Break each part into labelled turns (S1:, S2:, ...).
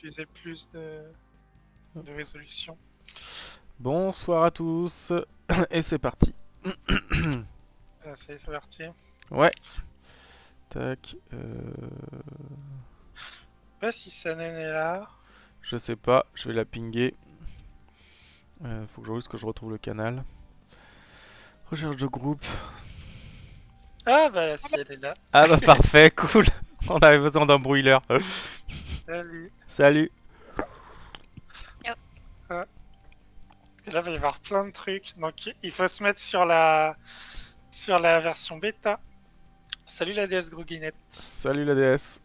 S1: utiliser plus de résolution.
S2: Bonsoir à tous, et c'est parti.
S1: Ça y est, c'est parti.
S2: Ouais, tac,
S1: Je sais pas si Sanen est là.
S2: je sais pas, je vais la pinguer. Faut que juste que je retrouve le canal. Recherche de groupe.
S1: Ah bah si elle est là.
S2: Ah bah parfait, cool. On avait besoin d'un broiler.
S1: Salut.
S2: Salut.
S1: Ah, et là, il va y avoir plein de trucs. Donc il faut se mettre sur la version bêta. Salut la déesse Groguinette.
S2: Salut la DS.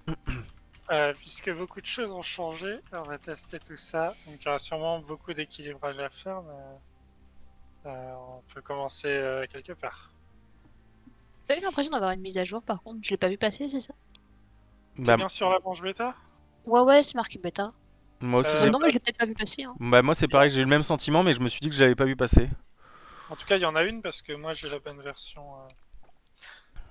S1: Puisque beaucoup de choses ont changé, on va tester tout ça. Donc il y aura sûrement beaucoup d'équilibrage à faire, mais on peut commencer quelque part.
S3: J'ai eu l'impression d'avoir une mise à jour par contre, je l'ai pas vu passer, c'est ça?
S1: T'es
S2: Bah,
S1: bien sur la branche bêta?
S3: Ouais, c'est marqué bêta.
S2: moi aussi j'ai...
S3: Non, mais je l'ai peut-être pas vu passer, hein.
S2: Bah moi c'est pareil, j'ai eu le même sentiment, mais je me suis dit que je l'avais pas vu passer.
S1: En tout cas, il y en a une parce que moi j'ai la bonne version.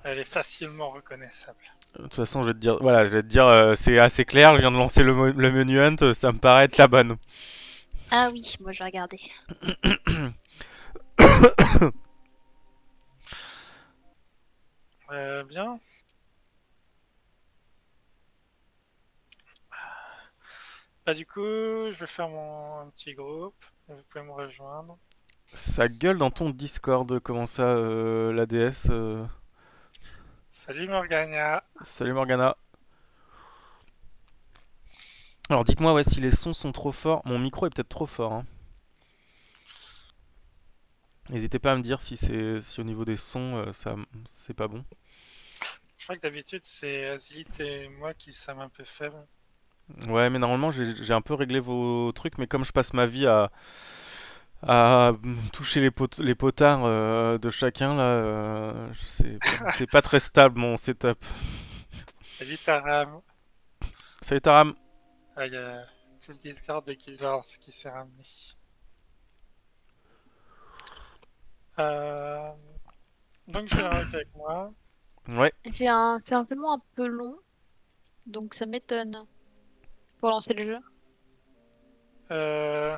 S1: Elle est facilement reconnaissable.
S2: De toute façon, je vais te dire, voilà, je vais te dire, c'est assez clair, je viens de lancer le menu Hunt, ça me paraît être la bonne.
S3: Ah oui, moi je vais regarder.
S1: Bien. Bah du coup, je vais faire un petit groupe. Vous pouvez me rejoindre.
S2: Ça gueule dans ton Discord, comment ça, la DS
S1: Salut Morgana.
S2: Salut Morgana. Alors dites-moi ouais, si les sons sont trop forts. Mon micro est peut-être trop fort. Hein. N'hésitez pas à me dire si au niveau des sons, ça c'est pas bon.
S1: Je crois que d'habitude c'est Azit et moi qui sommes un peu faibles.
S2: Ouais, mais normalement j'ai un peu réglé vos trucs, mais comme je passe ma vie à toucher les potards de chacun là, c'est pas très stable mon setup.
S1: Salut Taram.
S2: Salut Taram.
S1: Ah, il y a tout le Discord de Guild Wars qui s'est ramené. Euh, Donc je vais avec moi.
S2: Ouais,
S3: C'est un paiement un peu long, donc ça m'étonne pour lancer le jeu.
S1: Euh,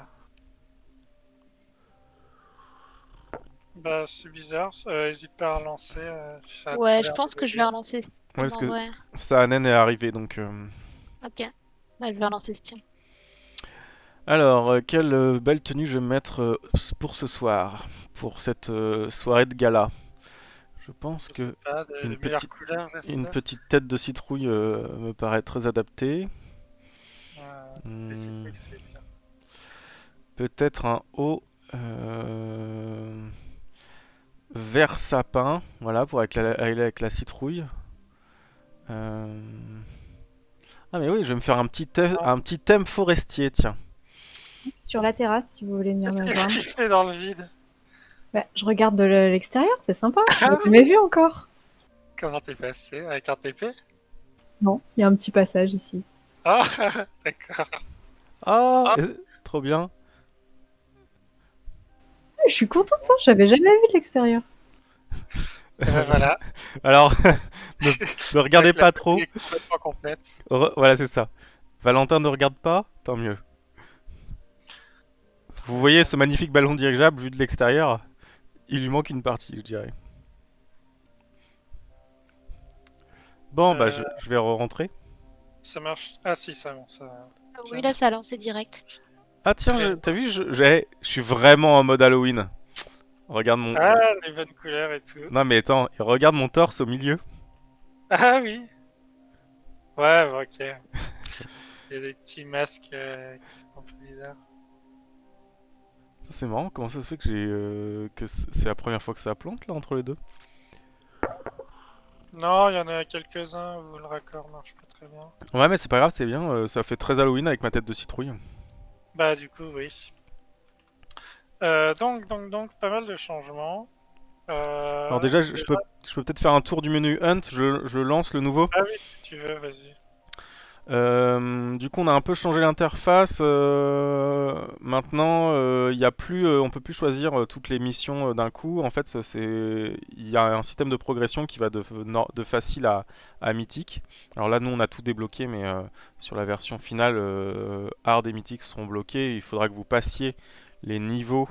S1: Bah c'est bizarre. Hésite pas à relancer. Ça a trop
S3: Ouais, je
S1: l'air
S3: pense
S1: de
S3: que je vais
S1: bugger.
S3: relancer
S2: ouais
S3: Steam
S2: parce
S3: en
S2: que
S3: vrai.
S2: Saanen est arrivé donc.
S3: Ok, bah, je vais relancer Steam.
S2: Alors, quelle belle tenue je vais me mettre pour ce soir, pour cette soirée de gala. Je pense
S1: Je sais
S2: que
S1: pas,
S2: une
S1: de meilleures
S2: petite,
S1: couleurs
S2: une
S1: j'espère.
S2: petite tête de citrouille me paraît très adaptée.
S1: Tes
S2: Hmm,
S1: trucs c'est bien.
S2: peut-être un haut euh, vert sapin, voilà, pour aller avec la citrouille. Euh, Ah mais oui, je vais me faire
S1: Non.
S2: un petit thème forestier, tiens.
S4: Sur la terrasse si vous voulez venir
S1: Qu'est-ce
S4: me
S1: que
S4: rejoindre.
S1: tu fais dans le vide?
S4: Bah, je regarde de l'extérieur, c'est sympa. Vous l'avez jamais vu encore?
S1: Comment t'es passé? Avec un TP?
S4: Non, il y a un petit passage ici.
S1: Ah, d'accord.
S2: Ah,
S1: Ah,
S2: trop bien.
S4: Je suis contente, hein, j'avais jamais vu de l'extérieur.
S1: et ben voilà.
S2: Alors, ne, ne regardez
S1: Donc la
S2: pas
S1: tenue
S2: trop.
S1: est complètement complète.
S2: Voilà, c'est ça. Valentin ne regarde pas, tant mieux. Vous voyez ce magnifique ballon dirigeable vu de l'extérieur? Il lui manque une partie, je dirais. Bon, bah,
S1: Euh,
S2: je vais rentrer.
S1: Ça marche. Ah si, ça bon, ça
S3: Oui,
S1: tient.
S3: là ça a lancé direct.
S2: Ah, tiens,
S1: Très
S2: t'as
S1: bien.
S2: vu, je suis vraiment en mode Halloween. Regarde mon.
S1: Ah, les bonnes couleurs et tout.
S2: Non, mais attends, et regarde mon torse au milieu.
S1: Ah oui. Ouais, bon, ok. Il y a des petits masques qui sont un peu bizarres.
S2: Ça, c'est marrant, comment ça se fait que c'est la première fois que ça plante là entre les deux?
S1: Non, il y en a quelques-uns où le raccord marche pas très bien.
S2: Ouais, mais c'est pas grave, c'est bien, ça fait très Halloween avec ma tête de citrouille.
S1: Bah du coup, oui. Donc, pas mal de changements.
S2: Alors déjà,
S1: Déjà.
S2: je peux peut-être faire un tour du menu Hunt, je lance le nouveau.
S1: Ah oui, si tu veux, vas-y.
S2: Du coup, on a un peu changé l'interface. Maintenant, il y a plus, on peut plus choisir toutes les missions d'un coup. En fait, il y a un système de progression qui va de facile à mythique. Alors là, nous, on a tout débloqué, mais sur la version finale, hard et mythique seront bloqués. Il faudra que vous passiez les niveaux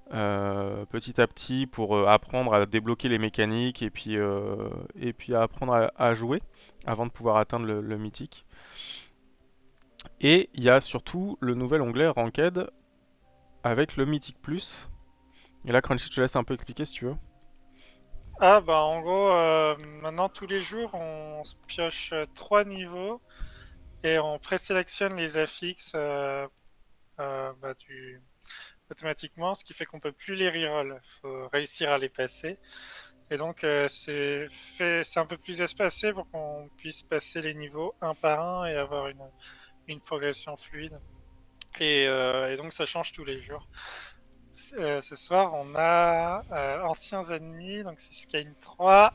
S2: petit à petit pour apprendre à débloquer les mécaniques et puis à apprendre à jouer avant de pouvoir atteindre le mythique. Et il y a surtout le nouvel onglet Ranked avec le Mythic Plus. Et là, Crunchy, je te laisse un peu expliquer si tu veux.
S1: Ah bah en gros, maintenant tous les jours on se pioche 3 niveaux et on présélectionne les affixes bah, automatiquement, ce qui fait qu'on peut plus les reroll. Faut réussir à les passer. Et donc c'est un peu plus espacé pour qu'on puisse passer les niveaux un par un et avoir une progression fluide. Et donc ça change tous les jours. Ce soir, on a Anciens Ennemis, donc c'est Skyne 3.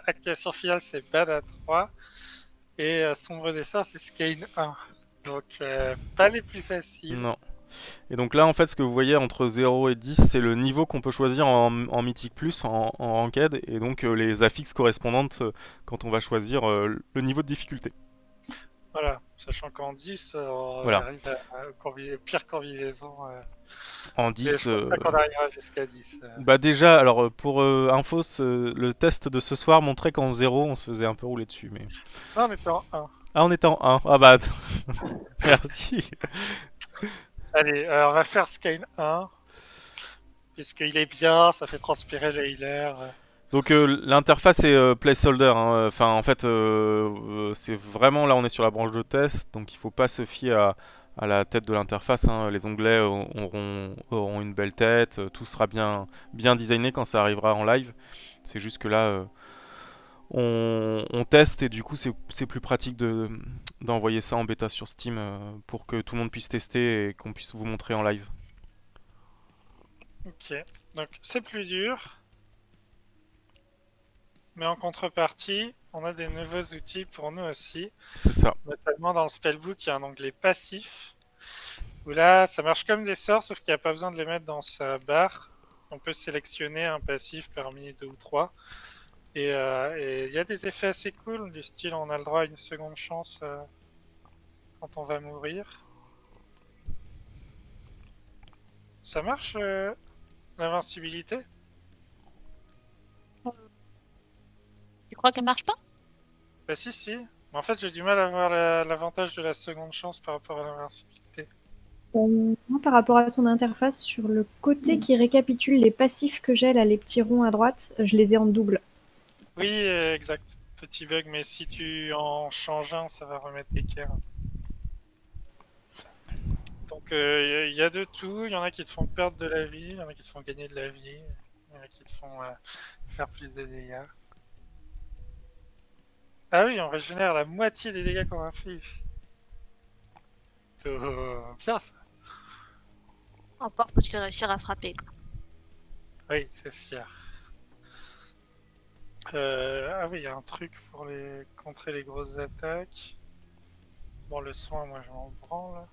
S1: Activation finale, c'est Bada 3. Et Sombre Dessin, c'est Skyne 1. Donc, pas les plus faciles.
S2: Non. Et donc là, en fait, ce que vous voyez entre 0 et 10, c'est le niveau qu'on peut choisir en Mythic Plus, en Ranked, et donc les affixes correspondantes quand on va choisir le niveau de difficulté.
S1: Voilà, sachant qu'en 10, on
S2: Voilà.
S1: arrive pire combinaison.
S2: En
S1: Mais
S2: 10,
S1: je pense pas qu'on arrivera jusqu'à 10.
S2: bah déjà, alors pour info, le test de ce soir montrait qu'en 0, on se faisait un peu rouler dessus. Mais...
S1: Non, on était en 1.
S2: Ah, on était en 1. Ah bah, merci.
S1: Allez, on va faire Skyne 1. Puisqu'il est bien, ça fait transpirer le healer.
S2: Donc l'interface est placeholder, hein. Enfin en fait c'est vraiment là on est sur la branche de test, donc il faut pas se fier à la tête de l'interface, hein. Les onglets auront une belle tête, tout sera bien designé quand ça arrivera en live. C'est juste que là on teste et du coup c'est plus pratique d'envoyer ça en bêta sur Steam pour que tout le monde puisse tester et qu'on puisse vous montrer en live.
S1: Ok, donc c'est plus dur. Mais en contrepartie, on a des nouveaux outils pour nous aussi.
S2: C'est ça.
S1: Notamment dans le spellbook, il y a un onglet passif. Où là, ça marche comme des sorts, sauf qu'il n'y a pas besoin de les mettre dans sa barre. On peut sélectionner un passif parmi deux ou trois. Et il y a des effets assez cool, du style on a le droit à une seconde chance quand on va mourir. Ça marche, l'invincibilité?
S3: Tu crois qu'elle marche pas?
S1: Bah si, si. Mais en fait, j'ai du mal à avoir l'avantage de la seconde chance par rapport à l'invincibilité.
S4: Moi, par rapport à ton interface, sur le côté qui récapitule les passifs que j'ai, là, les petits ronds à droite, je les ai en double.
S1: Oui, exact. Petit bug, mais si tu en changes un, ça va remettre l'équerre. Donc il y a de tout. Il y en a qui te font perdre de la vie, il y en a qui te font gagner de la vie, il y en a qui te font faire plus de dégâts. Ah oui, on régénère la moitié des dégâts qu'on inflige. Bien ça.
S3: Encore faut-il réussir à frapper, quoi.
S1: Oui, c'est sûr. Ah oui, il y a un truc pour contrer les grosses attaques. Bon, le soin, moi je m'en branle.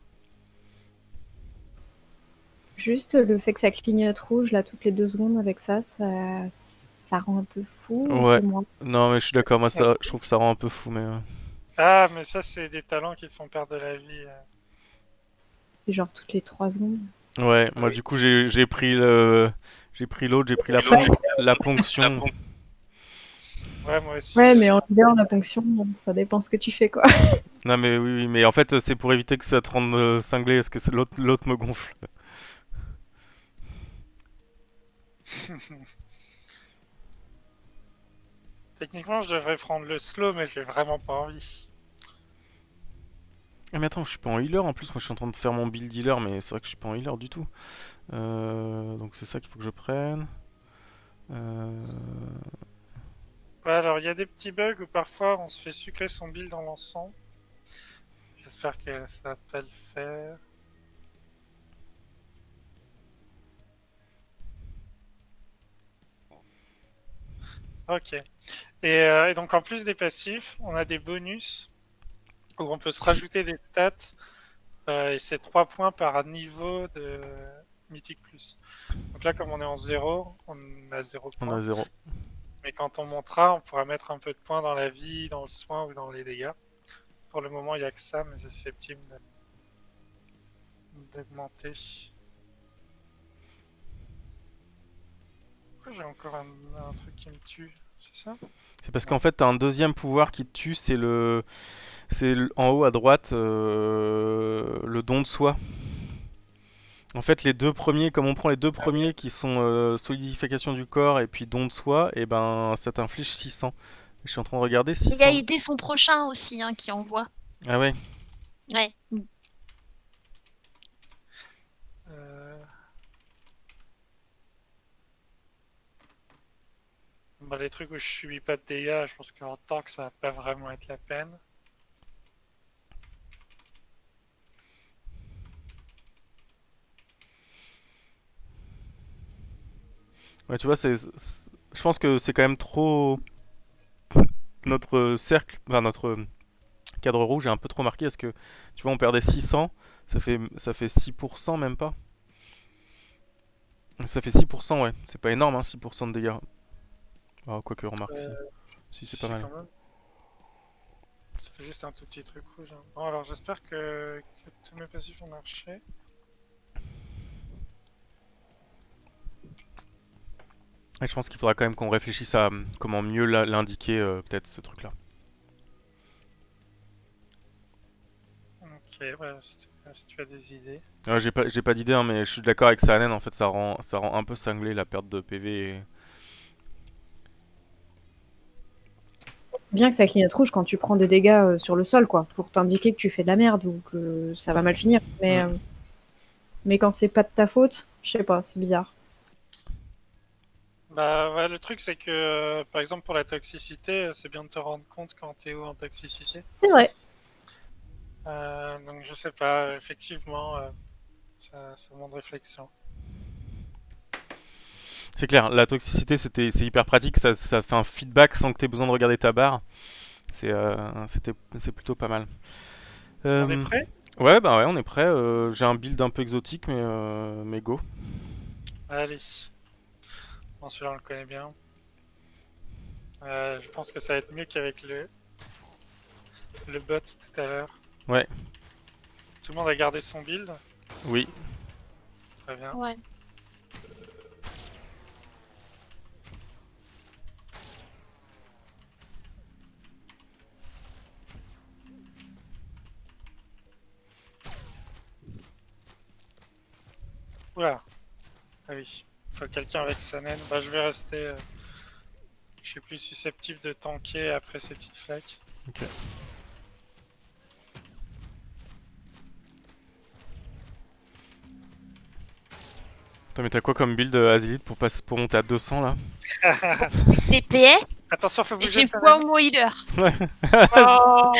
S4: Juste le fait que ça clignote rouge, là, toutes les 2 secondes avec ça rend un peu fou, ou
S2: Ouais.
S4: c'est moi?
S2: Non mais je suis d'accord, moi je trouve que ça rend un peu fou mais...
S1: Ah, mais ça, c'est des talents qui te font perdre de la vie.
S4: C'est genre toutes les 3 secondes.
S2: Ouais, moi
S1: Oui.
S2: du coup j'ai pris l'autre, j'ai pris la ponction.
S1: Ouais, moi aussi.
S4: Ouais, mais en leader, la ponction, bon, ça dépend ce que tu fais, quoi.
S2: Non mais oui, oui, mais en fait c'est pour éviter que ça te rende cinglé, parce que l'autre me gonfle.
S1: Techniquement, je devrais prendre le slow, mais j'ai vraiment pas envie.
S2: Ah mais attends, je suis pas en healer en plus, moi je suis en train de faire mon build healer, mais c'est vrai que je suis pas en healer du tout. Donc c'est ça qu'il faut que je prenne. Euh...
S1: Ouais, alors, il y a des petits bugs où parfois on se fait sucrer son build en lançant. J'espère que ça va pas le faire. Ok. Et donc, en plus des passifs, on a des bonus où on peut se rajouter des stats, et c'est 3 points par niveau de Mythique Plus. Donc là, comme on est en 0, on a 0
S2: On
S1: points.
S2: a 0.
S1: Mais quand on montera, on pourra mettre un peu de points dans la vie, dans le soin ou dans les dégâts. Pour le moment, il n'y a que ça, mais c'est susceptible d'augmenter. Pourquoi j'ai encore un truc qui me tue? C'est ça?
S2: C'est parce qu'en fait, t'as un deuxième pouvoir qui te tue, en haut à droite, le don de soi. En fait, les deux premiers, comme on prend les deux premiers qui sont solidification du corps et puis don de soi, et ben ça t'inflige 600. Je suis en train de regarder
S3: Il y a
S2: 600.
S3: aider son prochain aussi, hein, qui envoie.
S2: Ah ouais.
S3: Ouais.
S1: Euh, Bah, les trucs où je subis pas de dégâts, je pense qu'en tank, ça va pas vraiment être la peine.
S2: Ouais, tu vois, je pense que c'est quand même trop notre cercle, enfin notre cadre rouge est un peu trop marqué parce que tu vois, on perdait 600, ça fait 6% même pas. Ça fait 6%, ouais. C'est pas énorme, hein, 6% de dégâts. Ah, quoique, remarque, si.
S1: Euh,
S2: Si, c'est pas
S1: si,
S2: mal.
S1: quand même. Ça fait juste un tout petit truc rouge. Hein. Bon, alors j'espère que tous mes passifs ont marché.
S2: Et je pense qu'il faudra quand même qu'on réfléchisse à comment mieux l'indiquer, peut-être, ce truc-là.
S1: Ok, ouais, si tu as des idées.
S2: J'ai pas d'idée, hein, mais je suis d'accord avec Saanen, en fait, ça rend un peu cinglé la perte de PV.
S4: Bien que ça clignote rouge quand tu prends des dégâts sur le sol, quoi, pour t'indiquer que tu fais de la merde ou que ça va mal finir. Mais quand c'est pas de ta faute, je sais pas, c'est bizarre.
S1: Bah ouais, le truc c'est que, par exemple pour la toxicité, c'est bien de te rendre compte quand t'es où en toxicité.
S4: C'est vrai.
S1: Donc je sais pas, effectivement, ça demande réflexion.
S2: C'est clair, la toxicité, c'est hyper pratique, ça fait un feedback sans que tu aies besoin de regarder ta barre. C'est plutôt pas mal.
S1: On est
S2: Euh,
S1: prêt?
S2: ouais, bah ouais, on est prêt. J'ai un build un peu exotique, mais go.
S1: Allez. Bon, celui-là on le connaît bien. Je pense que ça va être mieux qu'avec le bot tout à l'heure.
S2: Ouais,
S1: Tout le monde a gardé son build.
S2: oui.
S1: Très bien.
S3: Ouais.
S1: Oula. Ah oui. Faut quelqu'un avec sa naine. Bah je vais rester. Je suis plus susceptible de tanker après ces petites flaques.
S2: Ok. Attends, mais t'as quoi comme build Azilith pour monter à 200 là?
S3: DPS
S1: Attention, faut
S3: et
S1: bouger
S3: j'ai
S1: ta
S3: foi
S1: naine.
S3: mon healer.
S1: Oh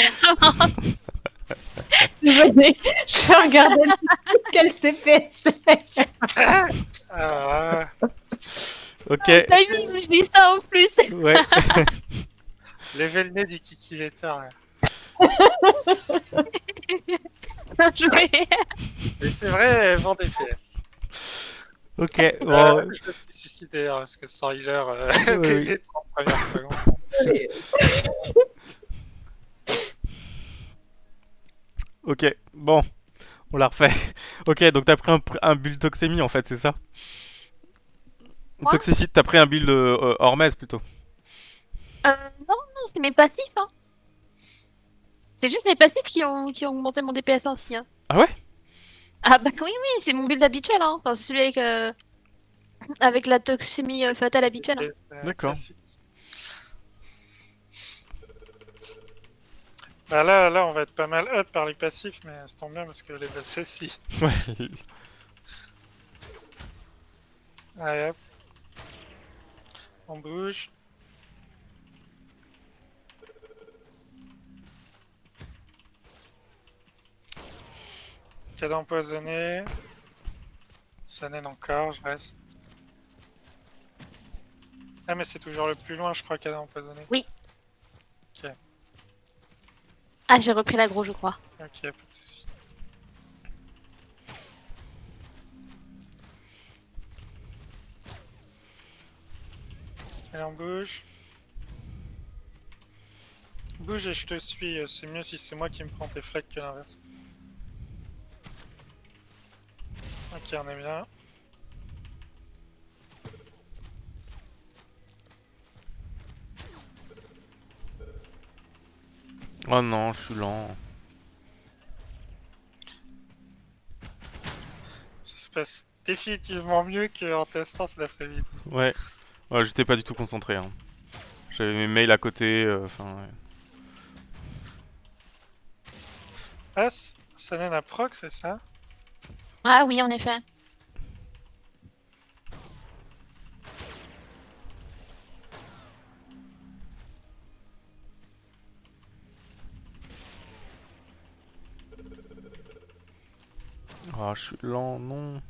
S4: Désolée, je regardais quel TPS c'est.
S1: Ah,
S2: Ok,
S3: T'as vu où je dis ça en plus.
S2: ouais.
S1: levez le nez du Kiki Letter. Là.
S3: Bien joué.
S1: Et c'est vrai, elle vend des pièces.
S2: Ok, bon.
S1: Je me suis suicidé hein, parce que sans healer,
S2: Oui,
S1: dès
S2: oui.
S1: les 30 premières secondes.
S2: Ok, bon, on l'a refait. Ok, donc t'as pris un build Toxémie en fait, c'est ça?
S3: Quoi?
S2: Toxicite, t'as pris un build Hormez plutôt.
S3: Non, non, c'est mes passifs, hein. C'est juste mes passifs qui ont augmenté mon DPS ainsi, hein.
S2: Ah ouais?
S3: Ah bah oui, oui, c'est mon build habituel, hein. Enfin, c'est celui avec la toxémie fatale habituelle, hein.
S1: Et,
S2: D'accord.
S1: classique. Bah là, on va être pas mal up par les passifs, mais ça tombe bien parce que les boss aussi.
S2: Ouais.
S1: Allez hop, on bouge. Cadeau empoisonné. Sanen encore, je reste. Ah mais c'est toujours le plus loin, je crois, cadeau empoisonné.
S3: Oui.
S1: Ok.
S3: Ah, j'ai repris l'aggro, je crois.
S1: Ok, pas de soucis. Allez, on bouge. Bouge et je te suis, c'est mieux si c'est moi qui me prends tes flags que l'inverse. Ok, on est bien.
S2: Oh non, je suis lent.
S1: Ça se passe définitivement mieux qu'en testant cet après-midi.
S2: Ouais. Ouais, j'étais pas du tout concentré. Hein. J'avais mes mails à côté. Enfin, ouais.
S1: Ah, Sanen a proc, c'est ça?
S3: Ah oui, en effet.
S2: Ah, je suis lent, non.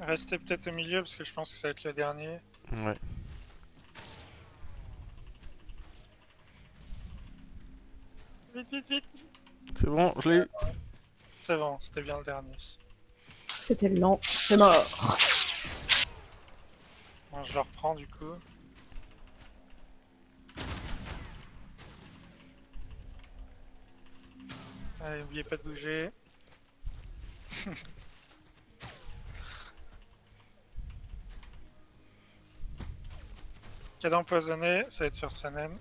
S1: Restez peut-être au milieu parce que je pense que ça va être le dernier.
S2: Ouais.
S1: Vite, vite, vite!
S2: C'est bon, je l'ai eu.
S1: C'est bon, c'était bien le dernier.
S4: C'était lent. C'est mort.
S1: Bon, je le reprends du coup. Allez, n'oubliez pas de bouger. Cadeau empoisonné, ça va être sur Sanen.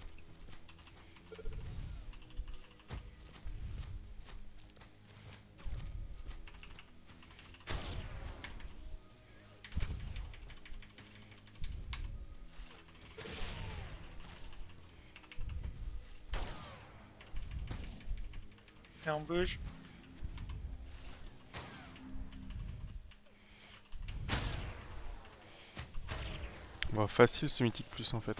S1: Et on bouge.
S2: Bon, facile ce mythique plus en fait.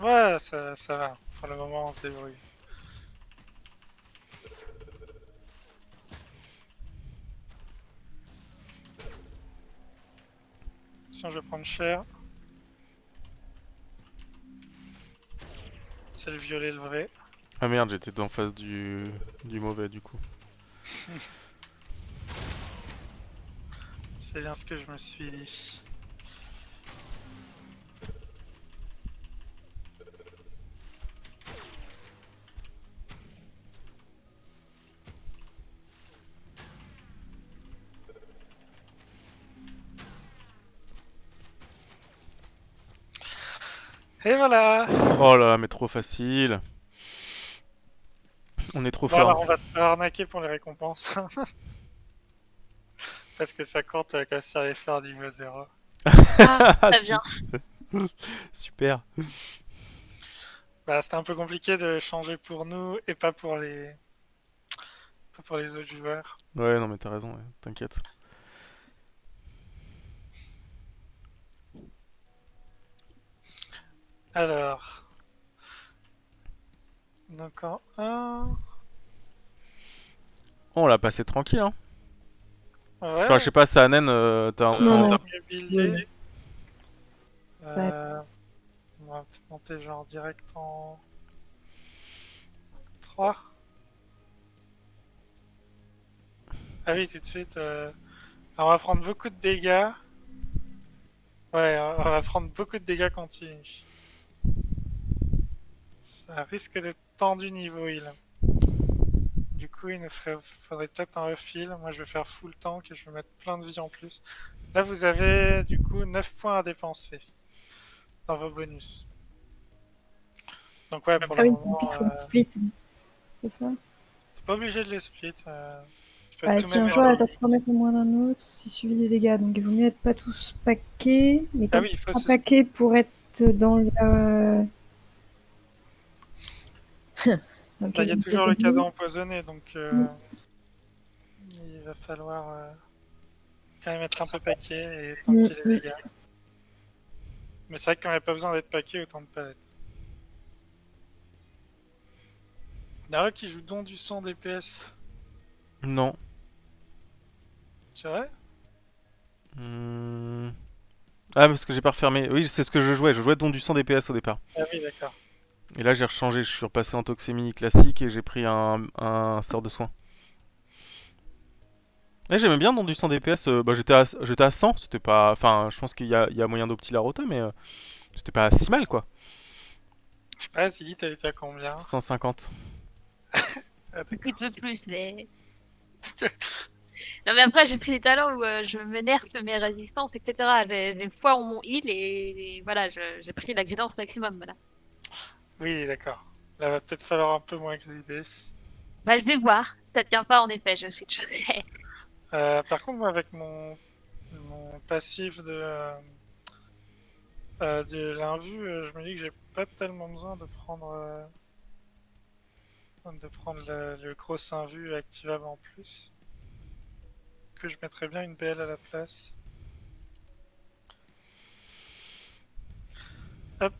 S1: Ouais, ça va. Pour le moment, on se débrouille. Sinon, je vais prendre cher. C'est le violet, le vrai.
S2: Ah merde, j'étais en face du mauvais du coup.
S1: C'est bien ce que je me suis dit. Et voilà!
S2: Oh là là, mais trop facile. On est trop
S1: Bon, alors
S2: fort.
S1: on va se faire arnaquer pour les récompenses. Parce que ça compte comme sur les faire niveau 0.
S3: Ah,
S2: Ah,
S3: très bien.
S2: super.
S1: Bah, c'était un peu compliqué de changer pour nous et pas pour les autres joueurs.
S2: Ouais, non mais t'as raison, ouais. T'inquiète.
S1: Alors, donc en 1.
S2: Oh, on l'a passé tranquille, hein. Enfin, je
S1: Ouais,
S2: sais pas, Saanen,
S4: Non, non.
S1: mieux buildé.
S4: Ça-
S1: Euh, on va peut-être monter genre direct en 3. Ah oui, tout de suite. Alors, on va prendre beaucoup de dégâts. Ouais, on va prendre beaucoup de dégâts continus. Ça risque d'être tendu niveau heal. Du coup, faudrait peut-être un refill. Moi, je vais faire full tank et je vais mettre plein de vie en plus. Là, vous avez du coup 9 points à dépenser dans vos bonus. Donc ouais, pour
S4: Ah
S1: le
S4: oui, en
S1: moment,
S4: plus, faut une split. C'est ça?
S1: t'es pas obligé de les split. Tu peux
S4: Bah,
S1: tout
S4: si
S1: mettre
S4: un
S1: dans
S4: joueur
S1: le...
S4: est à 3 mètres au moins d'un autre, c'est suivi des dégâts. Donc il vaut mieux être pas tous paquets. Mais
S1: Ah
S4: comme
S1: oui, il faut
S4: un
S1: se...
S4: paquet pour être dans la. Ok,
S1: Bah, il y a
S4: donc
S1: toujours le
S4: c'est
S1: cadeau
S4: bon.
S1: empoisonné, donc il va falloir quand même être un peu paquet et
S4: Mm,
S1: tanker les
S4: mm.
S1: dégâts. Mais c'est vrai que quand il n'y a pas besoin d'être paquet, autant ne pas l'être. Daryl qui joue don du sang DPS.
S2: Non.
S1: C'est vrai?
S2: Hmm. Ah, parce que j'ai pas refermé. Oui, c'est ce que je jouais. Je jouais Don du sang DPS au départ.
S1: Ah oui, d'accord.
S2: Et là, j'ai rechangé. Je suis repassé en Toxémie classique et j'ai pris un sort de soin. Et j'aimais bien Don du sang DPS. Bah, j'étais à 100. C'était pas. Enfin, je pense il y a moyen d'opti la rota, mais c'était pas si mal, quoi.
S1: Je sais pas, Ziggy, t'as été à combien?
S2: 150.
S1: Ah,
S3: Un
S1: d'accord.
S3: petit peu plus, mais. Non, mais après, j'ai pris des talents où je me nerf mes résistances, etc. J'ai foi en mon heal et voilà, j'ai pris la gridance maximum. Voilà.
S1: Oui, d'accord. Là, va peut-être falloir un peu moins grider.
S3: Bah, je vais voir. Ça tient pas, en effet, je switch.
S1: Par contre, moi, avec mon passif de l'invu, je me dis que j'ai pas tellement besoin de prendre le gros invu activable en plus. Que je mettrais bien une BL à la place. Hop.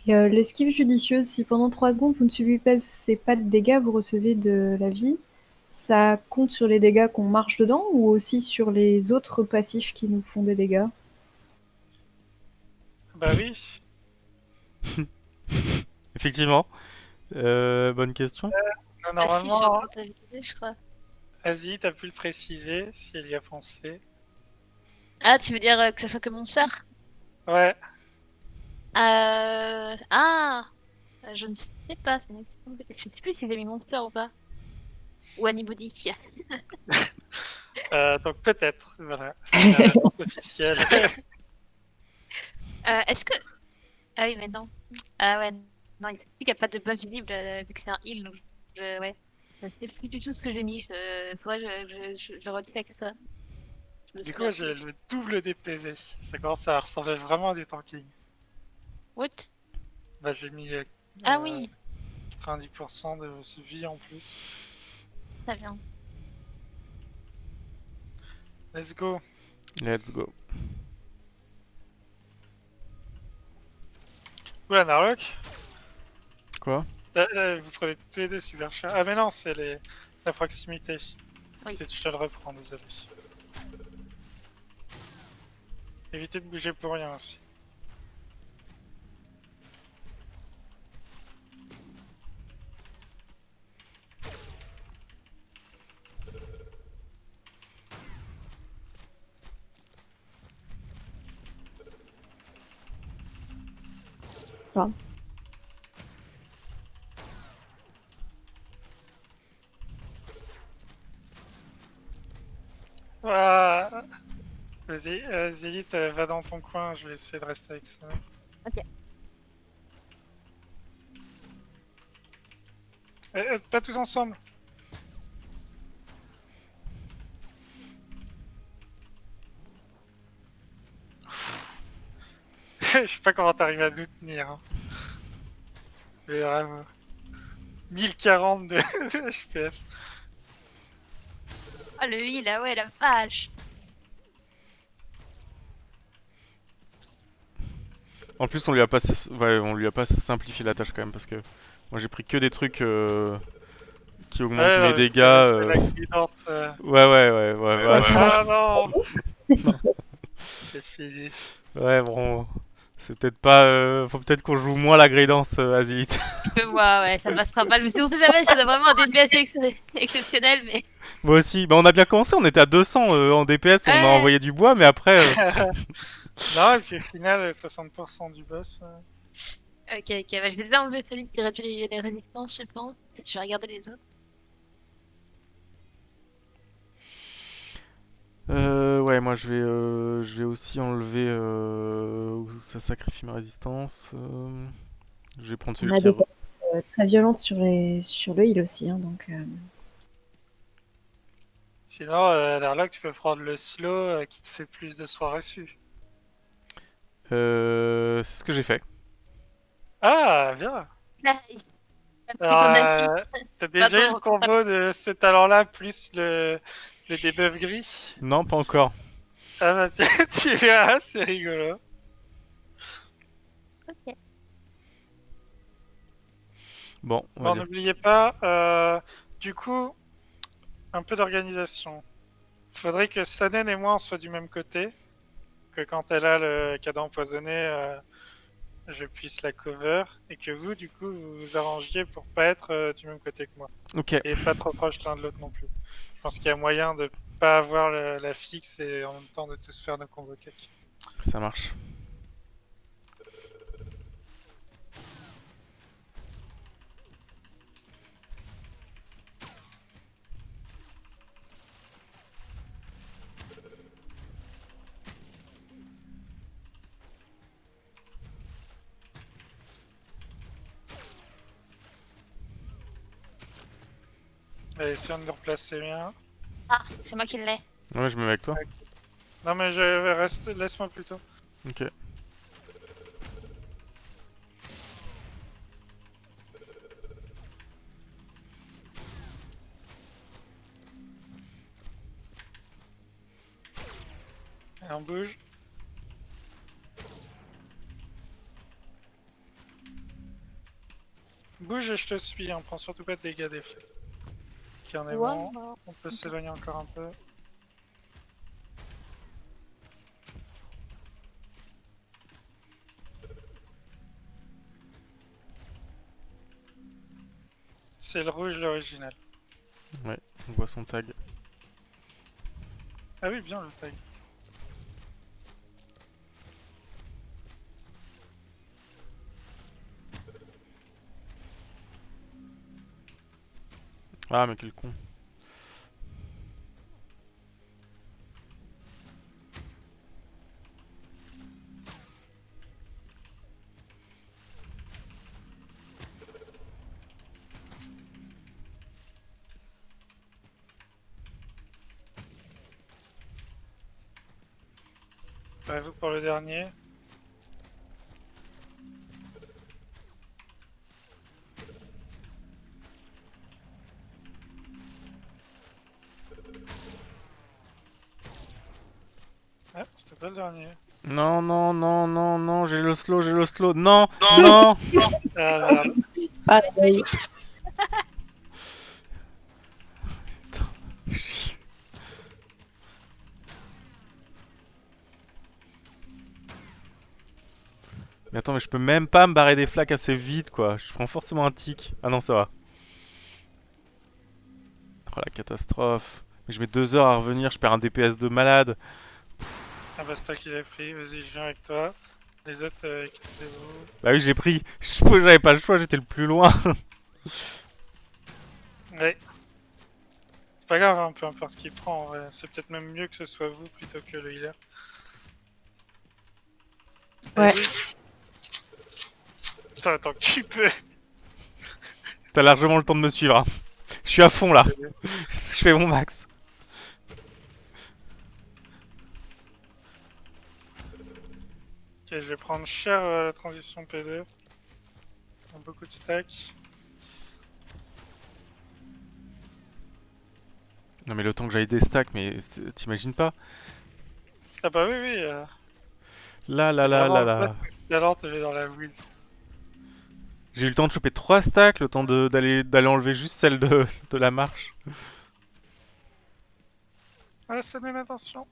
S4: Et, l'esquive judicieuse, si pendant 3 secondes vous ne subissez pas de dégâts, vous recevez de la vie. Ça compte sur les dégâts qu'on marche dedans ou aussi sur les autres passifs qui nous font des dégâts?
S1: Bah oui.
S2: Effectivement. Bonne question.
S3: Ah si, j'ai
S1: Normalement,
S3: comptabilisé, je crois.
S1: Asie, t'as pu le préciser si elle y a pensé.
S3: Ah, tu veux dire que ce soit que mon sort?
S1: Ouais.
S3: Ah, je ne sais pas. Je sais plus si j'ai mis mon sort ou pas. Ou Anybody.
S1: Donc peut-être. Voilà. C'est la réponse officielle.
S3: Est-ce que... Ah oui, mais non. Ah ouais, non, il n'y a pas de buff visible vu que c'est un heal. Donc ouais. Je sais plus du tout ce que j'ai mis. Faudrait que je recheck ça. Je me
S1: Du
S3: souviens
S1: coup, j'ai
S3: plus.
S1: le double des PV. Ça commence à ressembler vraiment à du tanking.
S3: What?
S1: Bah, j'ai mis
S3: Ah
S1: euh,
S3: oui,
S1: 90% de vie en plus.
S3: ça vient.
S1: Let's go.
S2: Let's go.
S1: Oula, Narlock.
S2: Quoi?
S1: Vous prenez tous les deux super cher. Ah, mais non, c'est la proximité.
S3: Oui.
S1: Je te le reprends, désolé. Évitez de bouger pour rien aussi.
S4: Enfin,
S1: Ah, vas-y, Zélite, va dans ton coin, je vais essayer de rester avec ça.
S3: Ok.
S1: Pas tous ensemble. Je sais pas comment t'arrives à nous tenir. Hein. Mais vraiment. 1040 de FPS.
S3: Ah le heal, ah ouais, la vache.
S2: En plus, on lui a pas simplifié la tâche quand même parce que moi j'ai pris que des trucs qui augmentent
S1: Ouais, non,
S2: mes
S1: mais
S2: dégâts.
S1: c'est la guidance.
S2: Ouais, bah,
S1: Ah non. C'est fini.
S2: ouais, bon, c'est peut-être pas. Faut peut-être qu'on joue moins la Gradance, Azilith.
S3: Je vois, ouais, ça passera pas. Je me suis dit, on sait jamais, c'est vraiment un DPS exceptionnel, mais.
S2: Moi aussi. Bah, on a bien commencé, on était à 200 en DPS, on a
S3: Ouais.
S2: envoyé du bois, mais après.
S1: Non, et puis au final, 60% du boss.
S3: Ok, ok, bah, je vais déjà enlever celui qui réduit les résistances, je pense. Je vais regarder les autres.
S2: Ouais, moi je vais aussi enlever où ça sacrifie ma résistance. Je vais prendre
S4: on
S2: celui
S4: a
S2: qui.
S4: des cartes très violentes sur le heal aussi, hein, donc
S1: Sinon, Darlock, tu peux prendre le slow qui te fait plus de soins reçus.
S2: C'est ce que j'ai fait.
S1: Ah, bien.
S3: Nice. T'as pris
S1: Alors,
S3: ton acquis.
S1: t'as
S3: Pas
S1: déjà eu le
S3: trop.
S1: combo de ce talent-là plus le debuff gris.
S2: Non, pas encore.
S1: Ah bah tu verras, c'est rigolo.
S3: Ok.
S2: Bon, on va
S1: Bon,
S2: dire.
S1: n'oubliez pas, du coup, un peu d'organisation. Faudrait que Sanen et moi on soit du même côté. Que quand elle a le cadeau empoisonné, je puisse la cover. Et que vous, du coup, vous vous arrangiez pour pas être du même côté que moi.
S2: Ok,
S1: Et pas trop proche l'un de l'autre non plus. Je pense qu'il y a moyen de pas avoir la fixe et en même temps de tous faire nos combos cake.
S2: ça marche.
S1: Allez, si on le replacer bien.
S3: Ah, c'est moi qui l'ai.
S2: Ouais, je me mets avec toi.
S1: Non mais je vais rester, laisse-moi plutôt.
S2: Ok.
S1: Et on bouge. Bouge et je te suis, hein. Prends surtout pas de dégâts des flèches. Qui en est bon.
S3: Wow.
S1: On peut s'éloigner encore un peu. C'est le rouge l'original.
S2: Ouais, on voit son tag.
S1: Ah oui, bien le tag.
S2: Ah, mais quel con.
S1: Bah, vous pour le dernier. Ah, c'était pas le dernier.
S2: Non, non, non, non, non, j'ai le slow, j'ai le slow. Non, non.
S1: Ah merde.
S4: Pareil.
S2: Mais attends, mais je peux même pas me barrer des flaques assez vite, quoi. Je prends forcément un tic. Ah non, ça va. Oh la catastrophe. Mais je mets 2 heures à revenir, je perds un DPS de malade.
S1: Ah bah c'est toi qui l'as pris, vas-y je viens avec toi. Les autres, quittez-vous.
S2: Bah oui, je l'ai pris. J'avais pas le choix, j'étais le plus loin.
S1: Ouais. C'est pas grave, hein, peu importe qui prend, en vrai. C'est peut-être même mieux que ce soit vous plutôt que le healer.
S4: Ouais.
S1: Vas-y. Putain, attends que tu peux.
S2: T'as largement le temps de me suivre, hein. Je suis à fond là. Je fais mon max.
S1: Ok, je vais prendre cher la transition P2. Beaucoup de stacks.
S2: Non mais le temps que j'aille des stacks, mais t'imagines pas.
S1: Ah bah oui, oui.
S2: Là, là,
S1: C'est
S2: là,
S1: vraiment
S2: là,
S1: le
S2: là.
S1: fait que tout à l'heure t'avais dans la wheel.
S2: J'ai eu le temps de choper 3 stacks, le temps d'aller enlever juste celle de la marche.
S1: Ah, ça donne attention.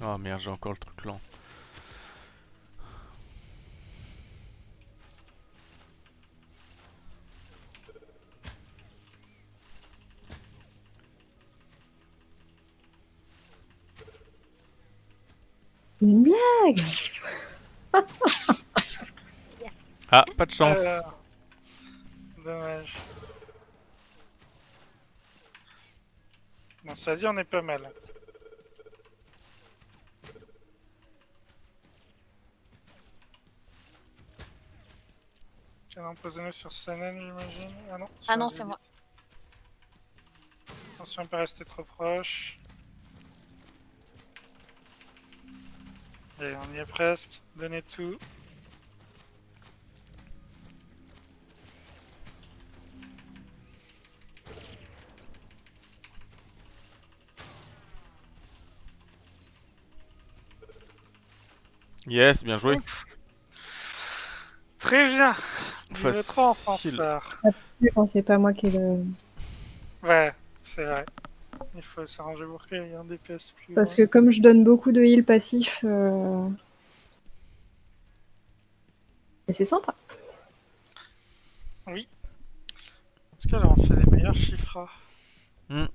S2: Oh merde, j'ai encore le truc lent.
S4: Une blague.
S2: Ah, pas de chance.
S1: Dommage. Bon, ça dit, on est pas mal. Canon empoisonné sur Sanen, j'imagine. Ah non, sur
S3: Ah non,
S1: un
S3: c'est
S1: Lily.
S3: moi.
S1: Attention, on peut rester trop proche. Et on y est presque. Donnez tout.
S2: Yes, bien joué.
S1: Très bien. Niveau 3, on s'en
S2: Facile.
S1: sort.
S4: Quand c'est pas moi qui ai le...
S1: Ouais, c'est vrai. Il faut s'arranger pour qu'il y ait un DPS plus
S4: Parce
S1: loin.
S4: que comme je donne beaucoup de heal passif, et c'est sympa.
S1: Oui. En tout cas, là, on fait les meilleurs chiffres.
S2: Hmm.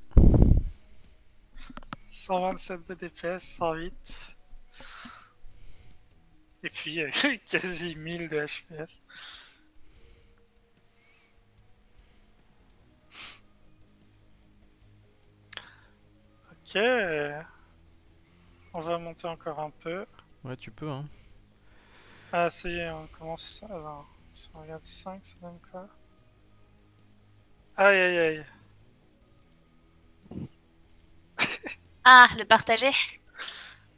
S1: 127 de DPS, 108. Et puis, quasi 1000 de HPS. Ok. On va monter encore un peu.
S2: Ouais, tu peux, hein.
S1: Ah, ça y est, on commence. Alors, si on regarde 5, ça donne quoi? Aïe aïe aïe.
S3: Ah, le partager.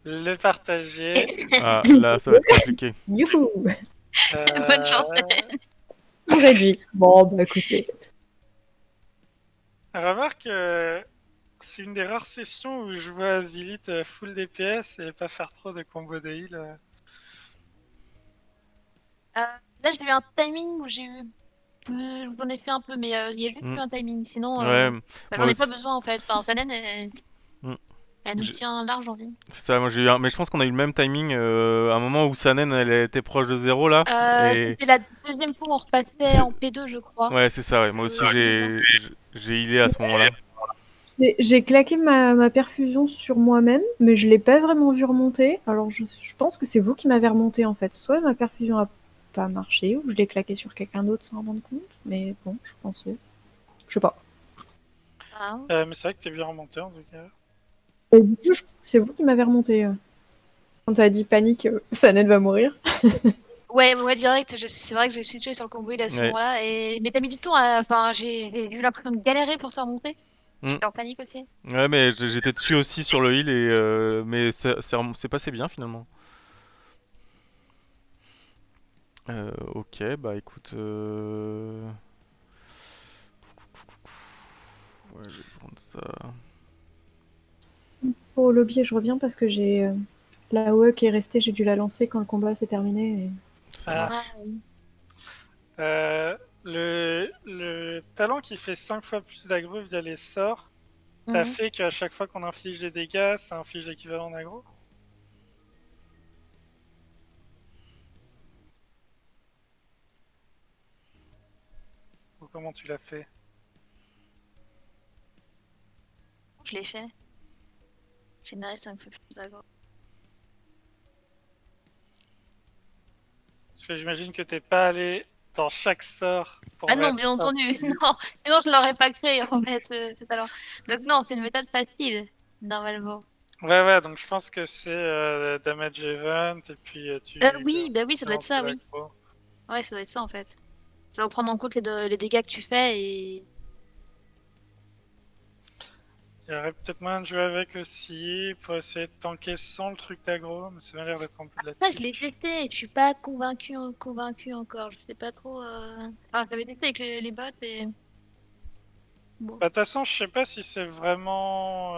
S1: Le partager.
S2: Ah, là, ça va être compliqué.
S4: Youhou!
S3: Bonne chance.
S4: Tout réduit. Bon, bah écoutez.
S1: Remarque, c'est une des rares sessions où je vois Azilith full DPS et pas faire trop de combos de heal.
S3: Là, j'ai eu un timing où j'ai eu j'en ai fait un peu, mais il y a juste eu
S2: Hmm.
S3: un timing. Sinon,
S2: Ouais,
S3: j'en
S2: moi
S3: ai pas
S2: aussi.
S3: besoin en fait. Enfin, Sanen,
S2: Hmm.
S3: elle nous
S2: J'ai-
S3: tient large en vie.
S2: C'est ça, moi j'ai eu mais je pense qu'on a eu le même timing à un moment où Sanen elle était proche de zéro là. Et
S3: C'était la deuxième fois où on repassait
S2: c'est-
S3: en P2, je crois.
S2: ouais, c'est ça, ouais. Moi aussi
S3: De mémoire.
S2: j'ai healé à ce moment-là.
S4: J'ai claqué ma perfusion sur moi-même, mais je l'ai pas vraiment vu remonter. Alors je pense que c'est vous qui m'avez remonté en fait. Soit ma perfusion a pas marché, ou je l'ai claqué sur quelqu'un d'autre sans m'en rendre compte. Mais bon, je pensais. Je sais pas.
S3: Ah.
S1: Mais c'est vrai que t'es bien remonté en tout cas.
S4: Et du coup, je trouve que c'est vous qui m'avez remonté. Quand t'as dit panique, Sanet va mourir.
S3: Ouais, direct. C'est vrai que j'ai switché sur le combo heal à ce
S2: Ouais.
S3: moment-là. Mais t'as mis du temps. Enfin, j'ai eu l'impression de galérer pour faire monter.
S2: Hmm.
S3: J'étais en panique aussi.
S2: Ouais, mais j'étais dessus aussi sur le heal et mais c'est passé bien finalement. Ok, bah écoute, ouais, je vais prendre ça.
S4: Au lobby, je reviens parce que j'ai la OE qui est restée, j'ai dû la lancer quand le combat s'est terminé.
S2: Ça
S1: Ah,
S3: Ah,
S2: marche.
S3: oui.
S1: le talent qui fait 5 fois plus d'aggro via les sorts, t'as
S3: Mhm.
S1: fait qu'à chaque fois qu'on inflige des dégâts, ça inflige l'équivalent d'aggro? Ou comment tu l'as fait?
S3: Je l'ai fait. Générer 5 fois plus d'aggro.
S1: Parce que j'imagine que t'es pas allé dans chaque sort
S3: Ah
S1: pour
S3: non,
S1: mettre
S3: bien
S1: un
S3: entendu.
S1: petit...
S3: Non, sinon je l'aurais pas créé en fait ce talent. Donc non, c'est une méthode facile, normalement.
S1: Ouais, donc je pense que c'est Damage Event, et puis tu
S3: Oui, bah oui, ça doit être
S1: lancer
S3: ça, oui.
S1: l'aggro.
S3: Ouais, ça doit être ça en fait. Ça va prendre en compte les dégâts que tu fais et...
S1: Il y aurait peut-être moyen de jouer avec aussi, pour essayer de tanker sans le truc d'aggro, mais ça m'a l'air d'être un peu de la
S3: Ça, je l'ai
S1: triche.
S3: testé et je suis pas convaincu encore. Je sais pas trop... Enfin, je l'avais testé avec les bots et... Bon.
S1: Bah, de toute façon, je sais pas si c'est vraiment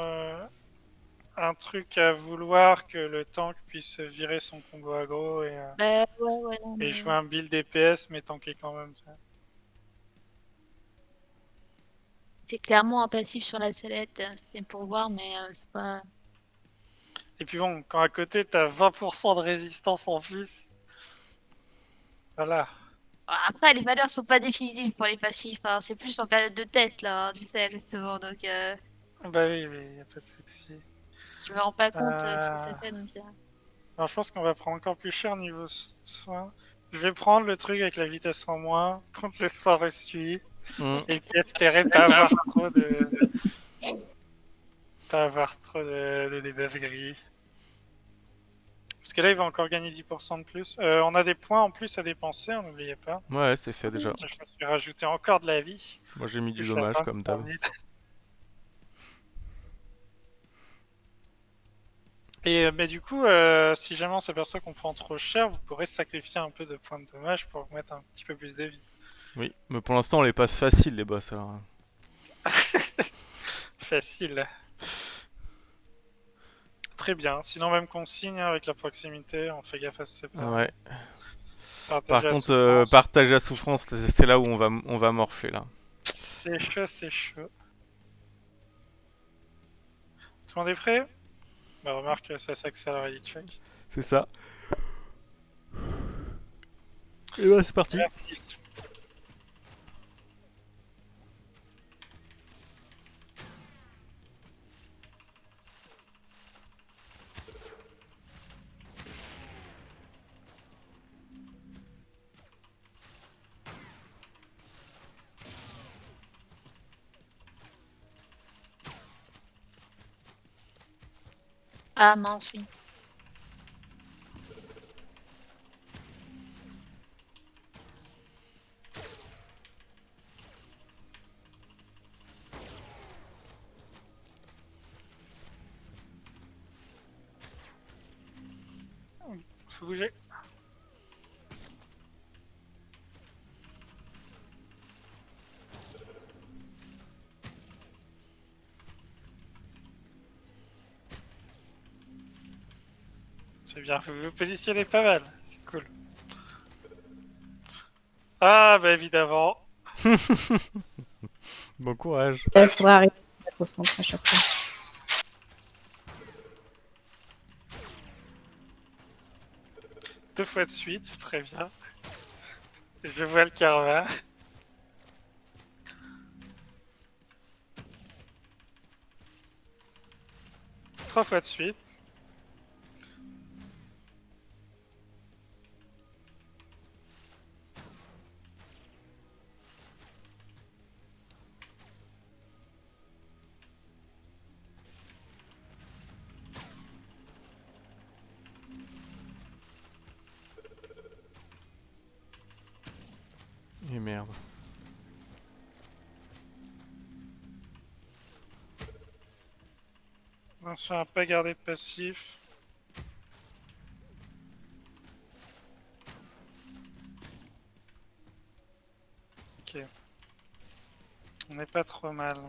S1: un truc à vouloir que le tank puisse virer son combo aggro
S3: Bah ouais, non,
S1: et
S3: mais...
S1: jouer un build DPS mais tanker quand même. Tu vois.
S3: C'est clairement un passif sur la sellette. C'est pour voir, mais c'est pas...
S1: Et puis bon, quand à côté t'as 20% de résistance en plus, voilà.
S3: Après, les valeurs sont pas décisives pour les passifs. Hein. C'est plus en période de test, là, du sel, justement. Donc,
S1: Bah oui, mais y a pas de souci.
S3: je me rends pas compte ce que ça
S1: Euh...
S3: fait. Donc,
S1: Alors je pense qu'on va prendre encore plus cher niveau soin. Je vais prendre le truc avec la vitesse en moins contre le soin reçu
S2: Hmm.
S1: et puis espérer pas avoir trop de debuffs gris. Parce que là, il va encore gagner 10% de plus. On a des points en plus à dépenser, hein, n'oubliez pas.
S2: Ouais, c'est fait déjà.
S1: Je me suis rajouté encore de la vie.
S2: Moi j'ai mis
S1: Je
S2: du
S1: suis à
S2: dommage comme
S1: 25
S2: d'hab.
S1: 000. Et, mais du coup, si jamais on s'aperçoit qu'on prend trop cher, vous pourrez sacrifier un peu de points de dommage pour vous mettre un petit peu plus de vie.
S2: Oui, mais pour l'instant on les passe faciles les boss alors.
S1: Facile. Très bien. Sinon, même consigne hein, avec la proximité, on fait gaffe à se séparer.
S2: Ouais.
S1: Partager
S2: Par
S1: la
S2: contre,
S1: souffrance.
S2: partager la souffrance, c'est là où on va morfler là.
S1: C'est chaud, c'est chaud. Tout le monde est prêt? Bah, remarque, ça s'accélère les check.
S2: C'est ça. Et bah c'est parti.
S1: Parti.
S3: Ah mince, oui.
S1: Faut bouger. C'est bien, vous vous positionnez pas mal. C'est cool. Ah, bah évidemment.
S2: Bon courage.
S4: Il faudra arrêter de mettre au centre à chaque fois.
S1: 2 fois de suite, très bien. Je vois le karma. 3 fois de suite.
S2: Et merde.
S1: Attention à pas garder de passif. Ok. On n'est pas trop mal.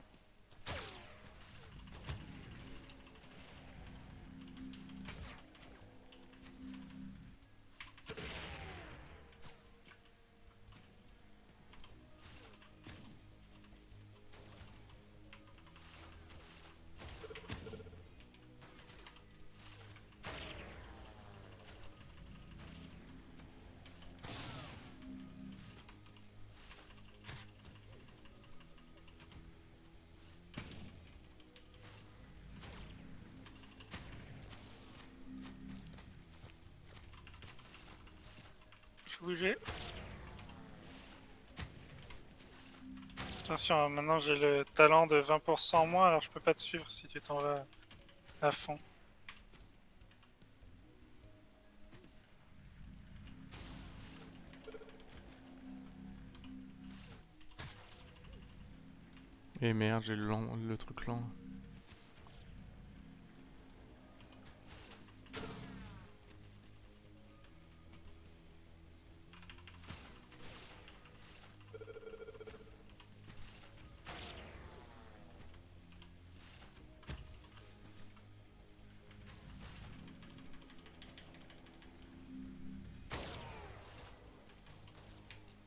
S1: Faut bouger. Attention, hein, maintenant j'ai le talent de 20% en moins, alors je peux pas te suivre si tu t'en vas à fond.
S2: Et merde, j'ai le truc lent.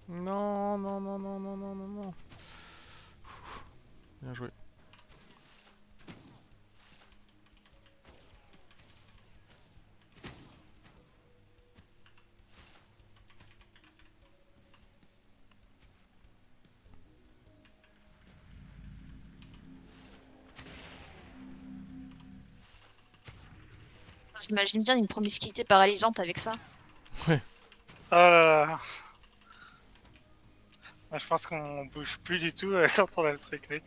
S2: Non, non, non, non, non, non, non, non. Bien joué.
S3: J'imagine bien une promiscuité paralysante avec ça.
S1: Oh là là. Moi, je pense qu'on bouge plus du tout quand on a le truc là.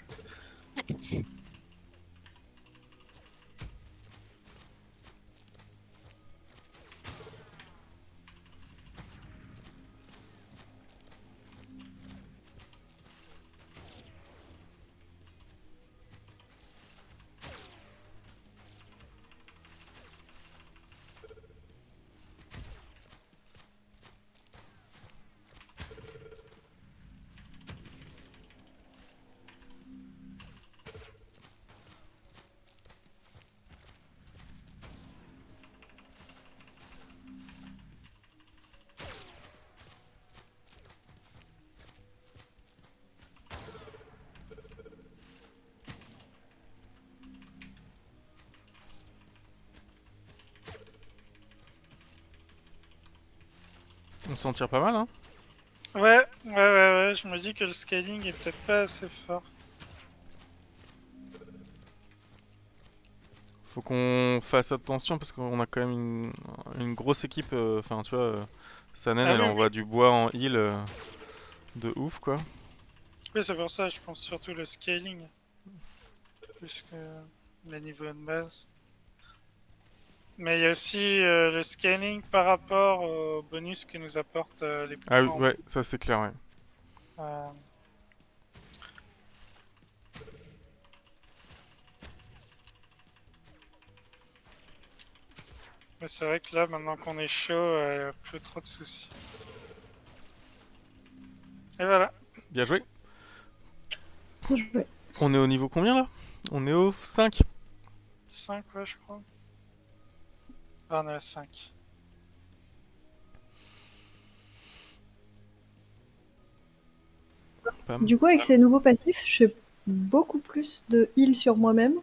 S2: On s'en tire pas mal, hein.
S1: Ouais, je me dis que le scaling est peut-être pas assez fort.
S2: Faut qu'on fasse attention parce qu'on a quand même une grosse équipe. Enfin, tu vois, Sanen,
S1: Ah
S2: elle
S1: oui,
S2: envoie du bois en heal de ouf, quoi.
S1: oui, c'est pour ça, je pense surtout le scaling, plus que les niveaux de base. Mais il y a aussi le scaling par rapport au bonus que nous apportent les
S2: Ah oui,
S1: points.
S2: ouais, ça c'est clair, ouais.
S1: Euh, mais c'est vrai que là, maintenant qu'on est chaud, il n'y a plus trop de soucis. Et voilà,
S2: Bien joué.
S4: Bien joué.
S2: On est au niveau combien là? On est au 5.
S1: 5 ouais, je crois. Ah, on est à 5.
S2: Pam.
S4: Du coup, avec ces nouveaux passifs, je fais beaucoup plus de heal sur moi-même,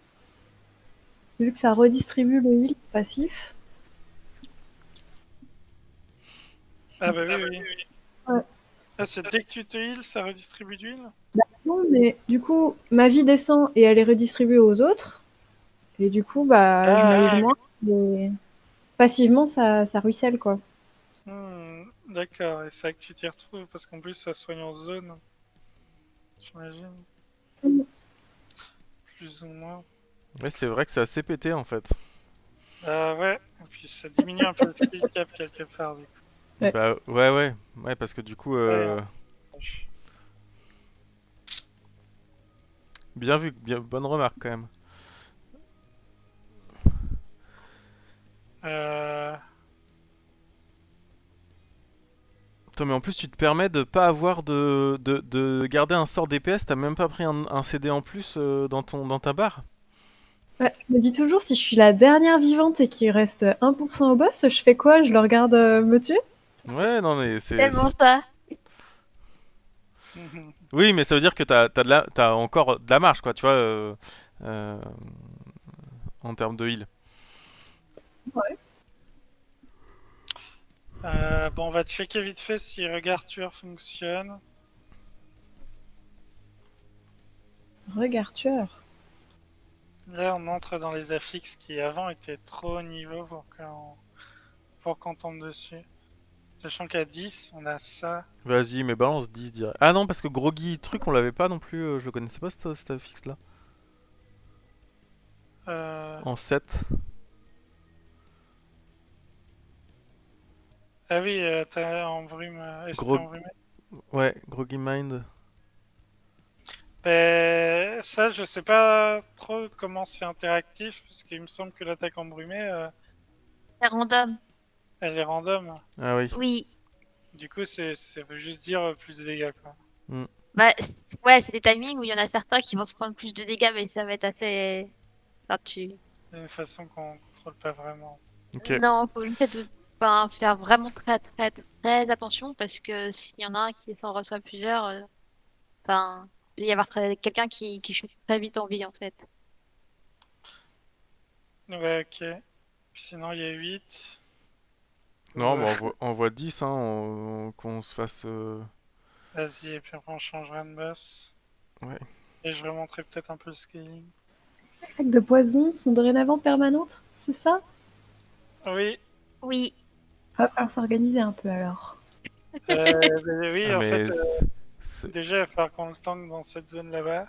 S4: vu que ça redistribue le heal passif.
S1: Ah bah oui, oui.
S4: Ouais.
S1: Ah, c'est dès que tu te heal, ça redistribue d'huile?
S4: Non, mais du coup, ma vie descend et elle est redistribuée aux autres. Et du coup, bah, je me heal moins. Mais passivement, ça ruisselle, quoi.
S1: D'accord, et c'est vrai que tu t'y retrouves, parce qu'en plus ça soigne en zone, j'imagine,
S4: Mm.
S1: plus ou moins.
S2: Ouais, c'est vrai que c'est assez pété en fait.
S1: Ouais, et puis ça diminue un peu le skill cap quelque part, du coup.
S4: Ouais.
S2: Bah ouais, parce que du coup,
S1: Ouais, hein.
S2: bien vu, bien, bonne remarque quand même.
S1: Euh,
S2: Toi, mais en plus, tu te permets de pas avoir de garder un sort DPS. T'as même pas pris un CD en plus dans ta barre.
S4: Ouais, je me dis toujours, si je suis la dernière vivante et qu'il reste 1% au boss, je fais quoi? Je le regarde me tuer?
S2: Ouais, non mais c'est.
S3: Tellement ça.
S2: Oui, mais ça veut dire que t'as encore de la marge, quoi, tu vois, euh, en termes de heal.
S1: bon, on va checker vite fait si Regard Tueur fonctionne.
S4: Regard tueur.
S1: Là, on entre dans les affixes qui avant étaient trop haut niveau pour qu'on tombe dessus. Sachant qu'à 10, on a ça.
S2: Vas-y, mais balance 10 direct. Ah non, parce que Groggy truc, on l'avait pas non plus, je le connaissais pas cet affixe là.
S1: Euh,
S2: En 7.
S1: Ah oui, t'as embrume, esprit
S2: Grog...
S1: embrumé.
S2: Ouais, Groggy Mind.
S1: Ben, ça, je sais pas trop comment c'est interactif, parce qu'il me semble que l'attaque embrumée,
S3: C'est random.
S1: elle est random.
S2: Ah oui.
S3: Oui.
S1: Du coup, ça veut juste dire plus de dégâts, quoi.
S2: Hmm.
S3: Bah, ouais, c'est des timings où il y en a certains qui vont se prendre plus de dégâts, mais ça va être assez. Enfin,
S1: C'est une façon qu'on contrôle pas vraiment.
S2: Ok.
S3: Non, faut juste enfin, faire vraiment très attention parce que s'il y en a un qui s'en reçoit plusieurs, enfin, il va y avoir quelqu'un qui chute très vite en vie en fait.
S1: Ouais, ok. Sinon, il y a 8.
S2: Non, bah on voit 10, hein, qu'on se fasse.
S1: Vas-y, et puis après, on changera de boss.
S2: Ouais.
S1: Et je remonterai peut-être un peu le scaling.
S4: Les attaques de poison sont dorénavant permanentes, c'est ça?
S1: Oui,
S3: Oui,
S4: Va falloir s'organiser un peu alors.
S1: oui,
S2: Ah,
S1: en fait,
S2: mais. c'est-
S1: déjà, il va falloir qu'on le tank dans cette zone là-bas.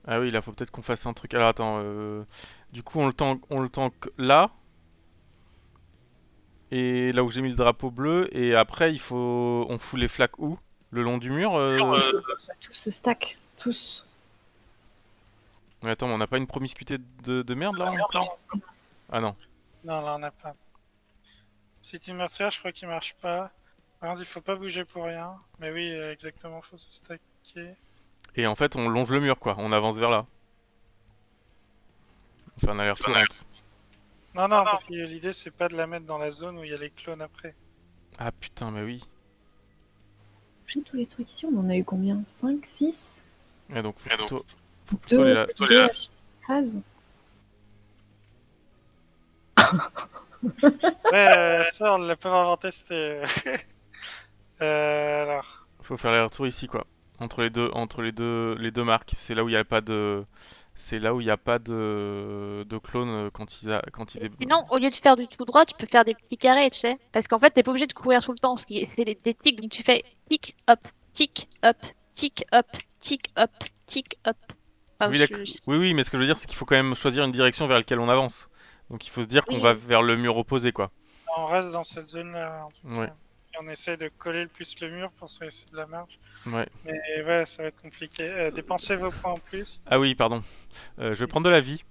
S2: Ah oui, là, faut peut-être qu'on fasse un truc. Alors attends, du coup, on le tank là. Et là où j'ai mis le drapeau bleu. Et après, on fout les flaques où? Le long du mur
S4: Tous se stack, tous.
S2: Mais attends, mais on n'a pas une promiscuité de merde là encore? Ah non.
S1: Non, là, on n'a pas. City meurtrière, je crois qu'il marche pas. Par contre, il faut pas bouger pour rien. Mais oui, exactement, faut se stacker.
S2: Et en fait, on longe le mur quoi, on avance vers là. On fait un aller-retour entre.
S1: Non, non, parce que l'idée, c'est pas de la mettre dans la zone où il y a les clones après.
S2: Ah putain, mais oui.
S4: J'ai tous les trucs ici, on en a eu combien? 5, 6?
S2: Et donc, faut plutôt les
S4: 2
S2: là.
S4: à chaque phase.
S1: Ouais, ça, on l'a pas inventé, c'était Alors,
S2: Faut faire les retours ici, quoi. Entre les deux marques. C'est là où il n'y a pas de. C'est là où il n'y a pas de clone quand ils
S3: Sinon, au lieu de faire du tout droit, tu peux faire des petits carrés, tu sais. Parce qu'en fait, t'es pas obligé de courir tout le temps. C'est des tics, donc tu fais tic, hop, tic, hop, tic, hop, tic, hop, tic, hop. Enfin,
S2: Oui, d'accord. Oui, oui, mais ce que je veux dire, c'est qu'il faut quand même choisir une direction vers laquelle on avance. Donc il faut se dire qu'on va
S3: oui,
S2: vers le mur opposé, quoi.
S1: on reste dans cette zone-là, en tout
S2: Ouais,
S1: cas. Et on essaie de coller le plus le mur pour se laisser de la marge.
S2: ouais.
S1: Mais ouais, ça va être compliqué. Dépensez vos points en plus.
S2: Ah oui, pardon. Je vais prendre de la vie.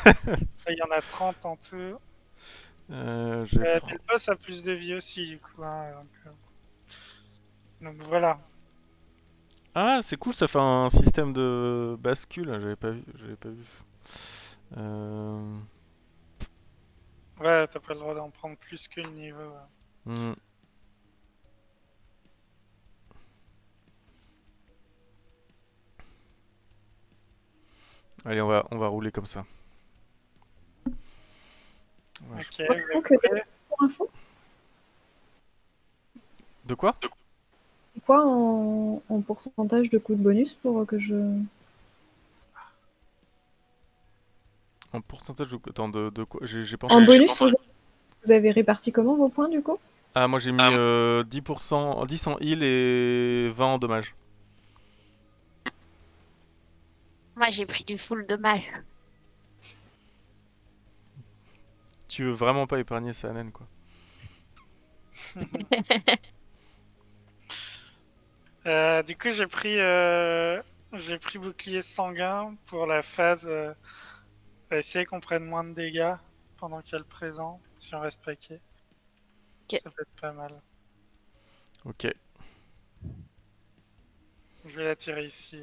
S1: Là, il y en a 30 en tout.
S2: Je vais
S1: Mais
S2: prendre.
S1: le boss a plus de vie aussi, du coup, hein, donc voilà.
S2: Ah, c'est cool, ça fait un système de bascule. J'avais pas vu. J'avais pas vu. Euh...
S1: Ouais, t'as pas le droit d'en prendre plus que le niveau. Ouais.
S2: hmm. Allez, on va rouler comme ça. Ouais,
S1: Ok,
S4: Moi,
S1: vous
S4: je trouve
S1: êtes
S4: que
S1: prêts?
S4: pour info,
S2: De quoi?
S4: c'est quoi en pourcentage de coups de bonus pour que je...
S2: En pourcentage Attends, de quoi? J'ai pas
S4: En
S2: entendu.
S4: bonus, vous avez réparti comment vos points du coup?
S2: Ah, moi j'ai mis 10%, 10 en heal et 20 en dommage.
S3: moi j'ai pris du full dommage.
S2: Tu veux vraiment pas épargner sa naine, quoi.
S1: Du coup, j'ai pris bouclier sanguin pour la phase. Essayer qu'on prenne moins de dégâts pendant qu'il y a le présent, si on reste paquet.
S3: Ok.
S1: Ça peut être pas mal.
S2: Ok.
S1: Je vais la tirer ici.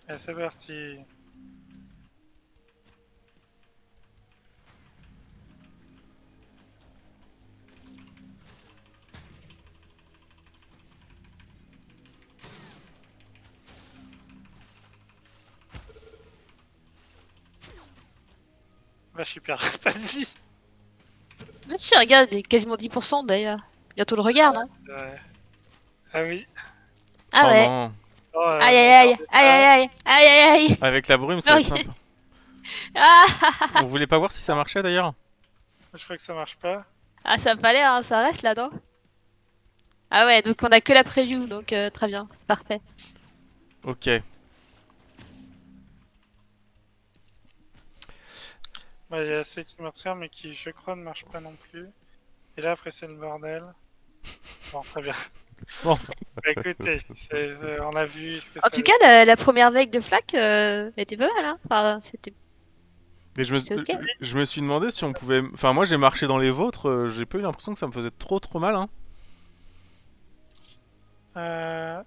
S1: Allez, c'est parti. Bah, super, pas de vie.
S3: Mais si, regarde, il est quasiment 10% d'ailleurs. Bientôt le regard, non?
S1: Ouais. Ah oui.
S3: Ah
S2: Oh
S3: ouais.
S2: non.
S1: Oh,
S3: Aïe aïe
S1: m'en
S3: aïe,
S1: perdez
S3: aïe
S1: pas.
S3: aïe aïe, aïe aïe aïe.
S2: Avec la brume, ça va
S3: Non,
S2: être simple.
S3: ah,
S2: On voulait pas voir si ça marchait d'ailleurs?
S1: Je crois que ça marche pas.
S3: ah, ça me fallait, hein, ça reste là, non? Ah ouais, donc on a que la preview, donc très bien, c'est parfait.
S2: Ok.
S1: Bah, il y a ceux qui me retirent, mais qui, je crois, ne marchent pas non plus. Et là, après, c'est le bordel. Bon, très bien.
S2: Bon.
S1: Bah, écoutez, on a vu ce que
S3: En
S1: ça
S3: tout
S1: avait.
S3: cas, la première vague de flac était pas mal, hein. Enfin,
S2: Et
S3: c'était ok.
S2: je me suis demandé si on pouvait. Enfin, moi j'ai marché dans les vôtres, j'ai pas eu l'impression que ça me faisait trop mal, hein.
S1: Euh,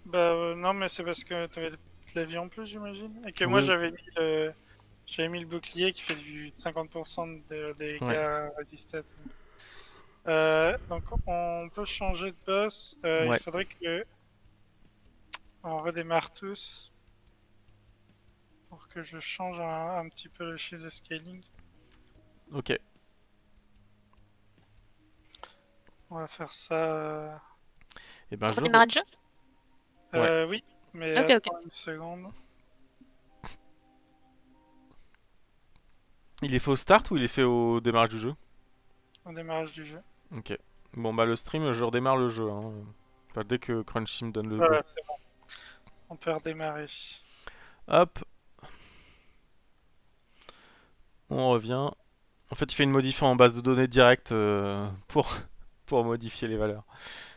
S1: Bah, non, mais c'est parce que t'avais de la vie en plus, j'imagine. Et que moi,
S2: Oui,
S1: j'avais mis le bouclier qui fait du 50% de
S2: ouais.
S1: dégâts résistés. Donc, on peut changer de boss. Il
S2: Ouais.
S1: faudrait que on redémarre tous pour que je change un petit peu le shield de scaling.
S2: Ok.
S1: On va faire ça.
S2: Et ben je.
S3: Redémarrer le jeu?
S2: Ouais.
S1: Oui, mais
S3: Ok, ok.
S1: attends une seconde.
S2: Il est fait au start ou il est fait au démarrage du jeu?
S1: Au démarrage du jeu.
S2: Ok. Bon bah le stream, je redémarre le jeu, hein. Enfin, dès que Crunchy me donne le go.
S1: Voilà, c'est bon. On peut redémarrer.
S2: Hop, on revient. En fait, il fait une modif en base de données directe pour modifier les valeurs.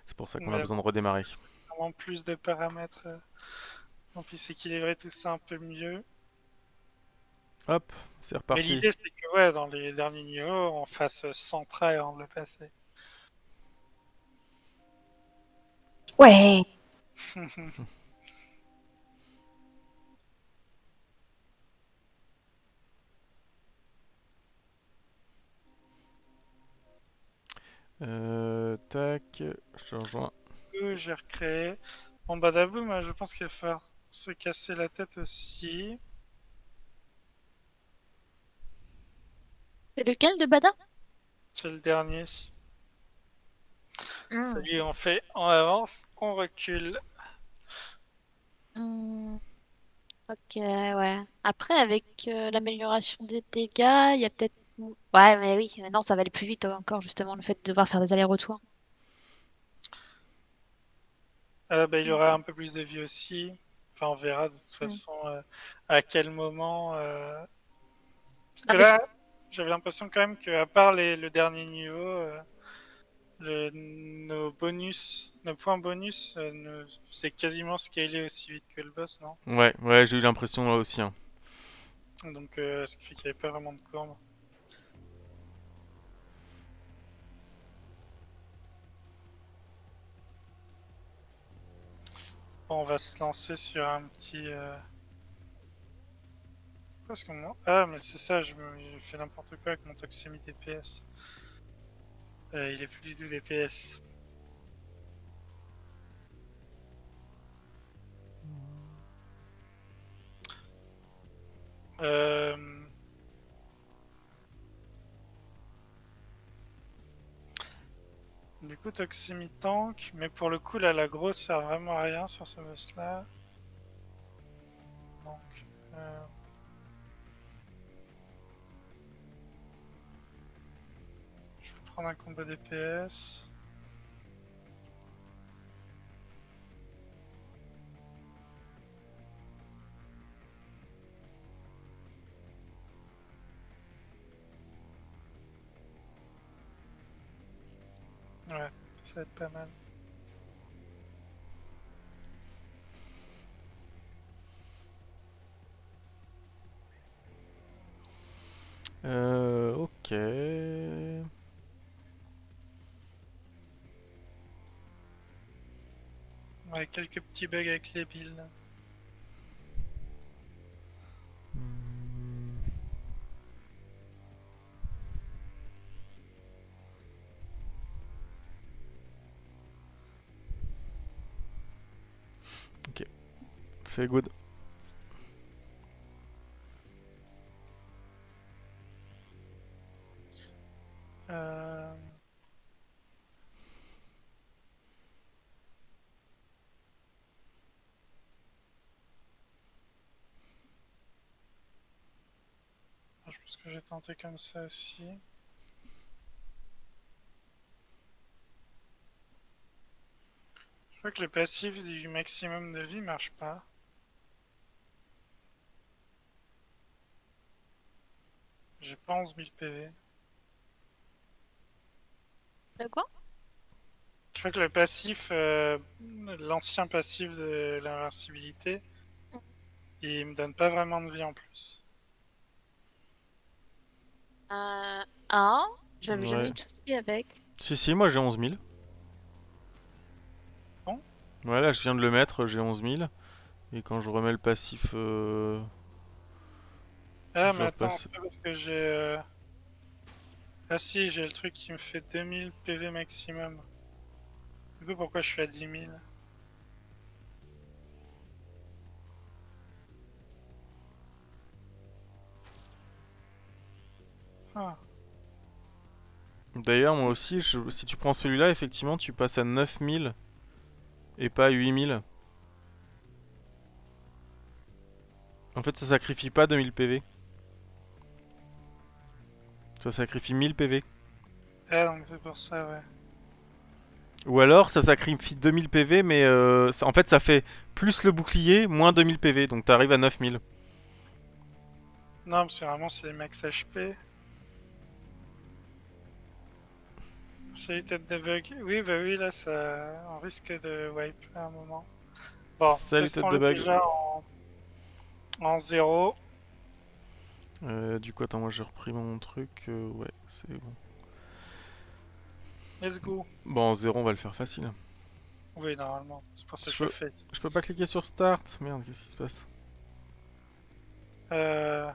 S2: C'est pour ça qu'on a
S1: Mais
S2: besoin
S1: bon,
S2: de redémarrer.
S1: vraiment plus de paramètres. On puisse équilibrer tout ça un peu mieux.
S2: Hop, c'est
S1: Mais
S2: reparti.
S1: l'idée, c'est que ouais, dans les derniers niveaux, on fasse 100 traits avant de le passer.
S4: Ouais.
S2: Tac, je te rejoins.
S1: coup, j'ai recréé. Bon, Badaboum, je pense qu'il va falloir se casser la tête aussi.
S3: C'est lequel de Bada?
S1: C'est le dernier.
S3: Hmm.
S1: Celui on fait on avance, on recule.
S3: Hmm. Ok, ouais. Après, avec l'amélioration des dégâts, il y a peut-être... Ouais, mais oui, maintenant ça va aller plus vite encore, justement, le fait de devoir faire des allers-retours.
S1: Bah, il aura un peu plus de vie aussi. Enfin, on verra de toute
S3: Hmm.
S1: façon à quel moment. Parce que
S3: Non, mais
S1: là, j'avais l'impression quand même qu'à part le dernier niveau, nos points bonus, c'est quasiment scalé aussi vite que le boss, non?
S2: Ouais, ouais, j'ai eu l'impression là aussi, hein.
S1: Donc, ce qui fait qu'il n'y avait pas vraiment de courbe. Bon, on va se lancer sur un petit. Parce que moi... Ah, mais c'est ça, j'ai fait n'importe quoi avec mon Toxemi DPS. Il est plus du tout DPS. Euh... Du coup, Toxemi tank, mais pour le coup, là, la grosse sert vraiment à rien sur ce boss-là. Donc, je vais prendre un combo DPS. Ouais, ça va être pas mal.
S2: Ok.
S1: Ouais, quelques petits bugs avec les builds.
S2: Hmm. Ok, c'est good.
S1: Euh... Je pense que j'ai tenté comme ça aussi. Je crois que le passif du maximum de vie marche pas. J'ai pas 11 000 PV.
S3: quoi?
S1: Je crois que le passif, l'ancien passif de l'invincibilité, il me donne pas vraiment de vie en plus.
S3: Ah, j'avais jamais
S2: Ouais.
S3: eu de soucis avec.
S2: Si, si, moi j'ai 11 000.
S1: Bon.
S2: Ouais, là je viens de le mettre, j'ai 11 000. Et quand je remets le passif,
S1: Ah,
S2: je
S1: mais attends,
S2: repasse.
S1: c'est pas parce que j'ai. Ah, si, j'ai le truc qui me fait 2000 PV maximum. Du coup, pourquoi je suis à 10 000? Ah,
S2: D'ailleurs, moi aussi, si tu prends celui-là, effectivement, tu passes à 9 000 et pas à 8 000. En fait, ça sacrifie pas 2000 PV. Ça sacrifie 1000 PV.
S1: ah donc c'est pour ça, ouais.
S2: Ou alors, ça sacrifie 2000 PV, mais en fait, ça fait plus le bouclier, moins 2000 PV. Donc t'arrives à 9000.
S1: Non, parce que vraiment, c'est les max HP. Salut, tête de bug. Oui, bah oui, là, ça. On risque de wipe à un moment. Bon,
S2: Salut, tête de
S1: testons-le
S2: bug.
S1: déjà en 0.
S2: Du coup, attends, moi j'ai repris mon truc. Ouais, c'est bon.
S1: Let's go.
S2: Bon, en 0, on va le faire facile.
S1: Oui, normalement. C'est pour ça que
S2: Je
S1: je le
S2: peux,
S1: fais.
S2: je peux pas cliquer sur Start. Merde, qu'est-ce qui se passe?
S1: Euh...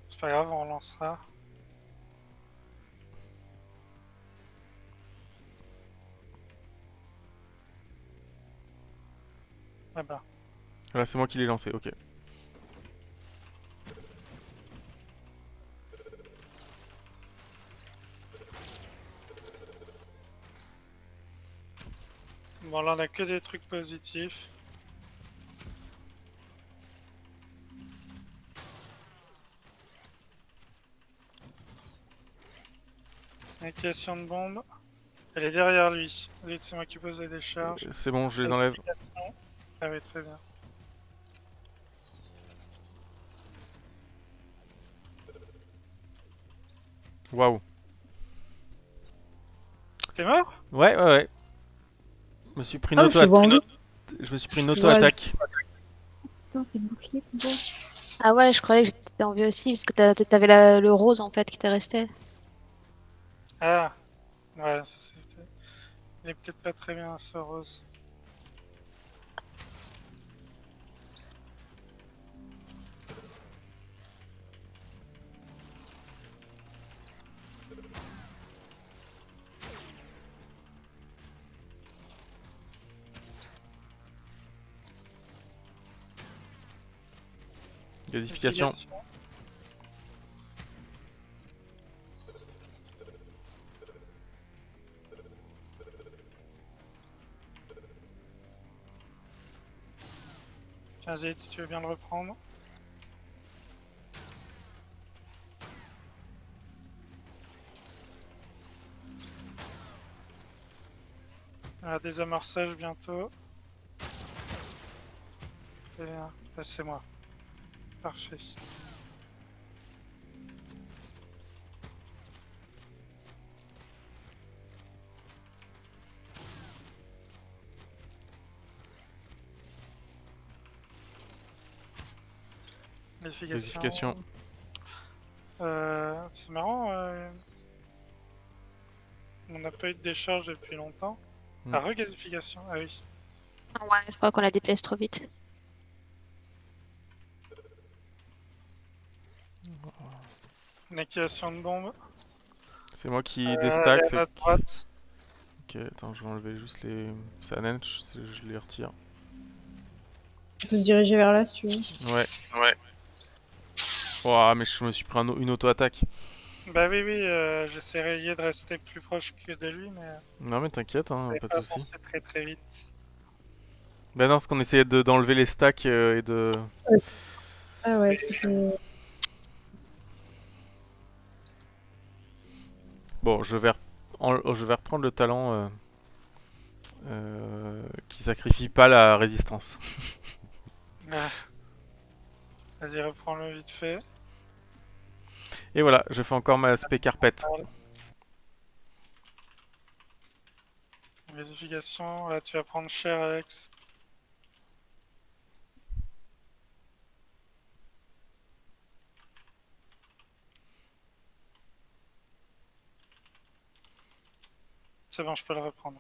S1: C'est pas grave, on lancera. Ah bah.
S2: Voilà, c'est moi qui l'ai lancé, ok.
S1: Bon, là, on a que des trucs positifs. Activation de bombe. Elle est derrière lui. Vite, c'est moi qui pose les décharges.
S2: C'est bon, je les enlève.
S1: Ah oui, très bien.
S2: Waouh.
S1: T'es mort?
S2: Ouais. Je me suis pris une
S4: Oh, je te vois en vie.
S2: Je me suis pris une
S4: Je vois-
S2: auto-attaque.
S4: Putain, c'est bouclier qu'on voit.
S3: Ah ouais, je croyais que j'étais en vie aussi, parce que t'avais le rose en fait qui t'est resté.
S1: Ah, ouais, ça c'est. Il est peut-être pas très bien ce rose.
S2: Gasification.
S1: Tiens, Zed, si tu veux bien le reprendre. Ah, désamorçage bientôt. Très bien. Là, c'est moi. Parfait.
S2: Gasification.
S1: C'est marrant. On n'a pas eu de décharge depuis longtemps.
S2: Hmm.
S1: Ah, regasification. Ah oui.
S3: Ouais, je crois qu'on la déplace trop vite.
S1: Une activation de bombe.
S2: C'est moi qui
S1: Elle
S2: déstack.
S1: est à droite.
S2: Ok, attends, je vais enlever juste les Sanen, je les retire.
S4: Tu peux se diriger vers là si tu veux.
S2: Ouais. Ouah, mais je me suis pris une auto-attaque.
S1: Bah oui, j'essaierai de rester plus proche que de lui, mais
S2: Non mais t'inquiète, hein,
S1: j'avais
S2: pas de
S1: pas
S2: soucis.
S1: avancé très très vite.
S2: Bah non, parce qu'on essayait d'enlever les stacks et de...
S4: Ah ouais, c'était.
S2: Bon, je vais reprendre le talent qui sacrifie pas la résistance.
S1: Ah. Vas-y, reprends-le vite fait.
S2: Et voilà, je fais encore ma spé carpette.
S1: Vérification, là tu vas prendre cher Alex. C'est bon, je peux le reprendre.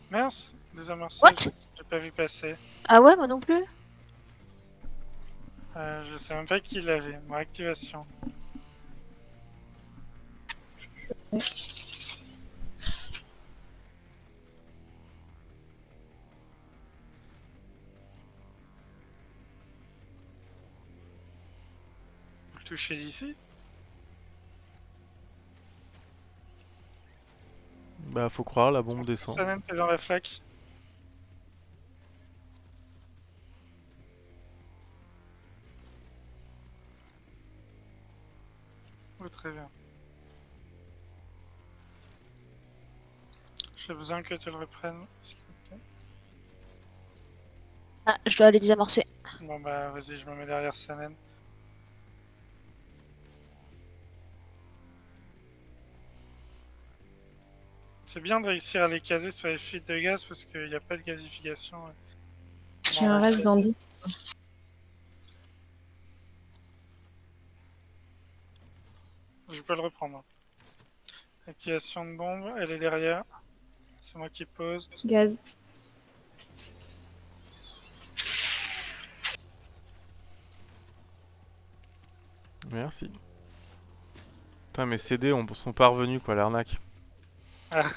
S1: Mince, désamorçage,
S3: What?
S1: j'ai pas vu passer.
S3: Ah ouais, moi non plus.
S1: Je sais même pas qui l'avait. Mon activation. Vous le touchez d'ici?
S2: Bah faut croire, la bombe descend.
S1: Sanen, t'es dans la flaque. Oh, très bien. J'ai besoin que tu le reprennes, s'il te plaît.
S3: Ah, je dois aller désamorcer.
S1: Bon bah vas-y, je me mets derrière Sanen. C'est bien de réussir à les caser sur les fuites de gaz parce qu'il n'y a pas de gazification.
S4: J'ai un reste d'Andy.
S1: Je peux le reprendre. Activation de bombe, elle est derrière. C'est moi qui pose.
S4: Gaz.
S2: Merci. Putain, mes CD sont pas revenus, quoi, l'arnaque.
S1: Ah.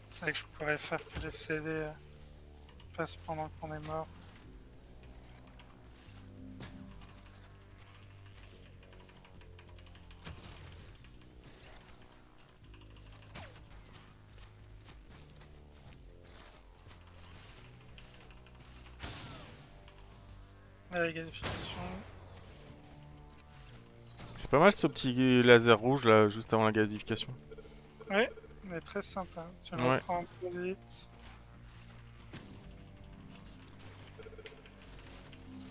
S1: C'est vrai que je pourrais faire que les CD passent pendant qu'on est mort. La gamification.
S2: C'est pas mal ce petit laser rouge là, juste avant la gazification.
S1: Oui, il est très sympa. Tu le
S2: Ouais.
S1: reprends trop vite.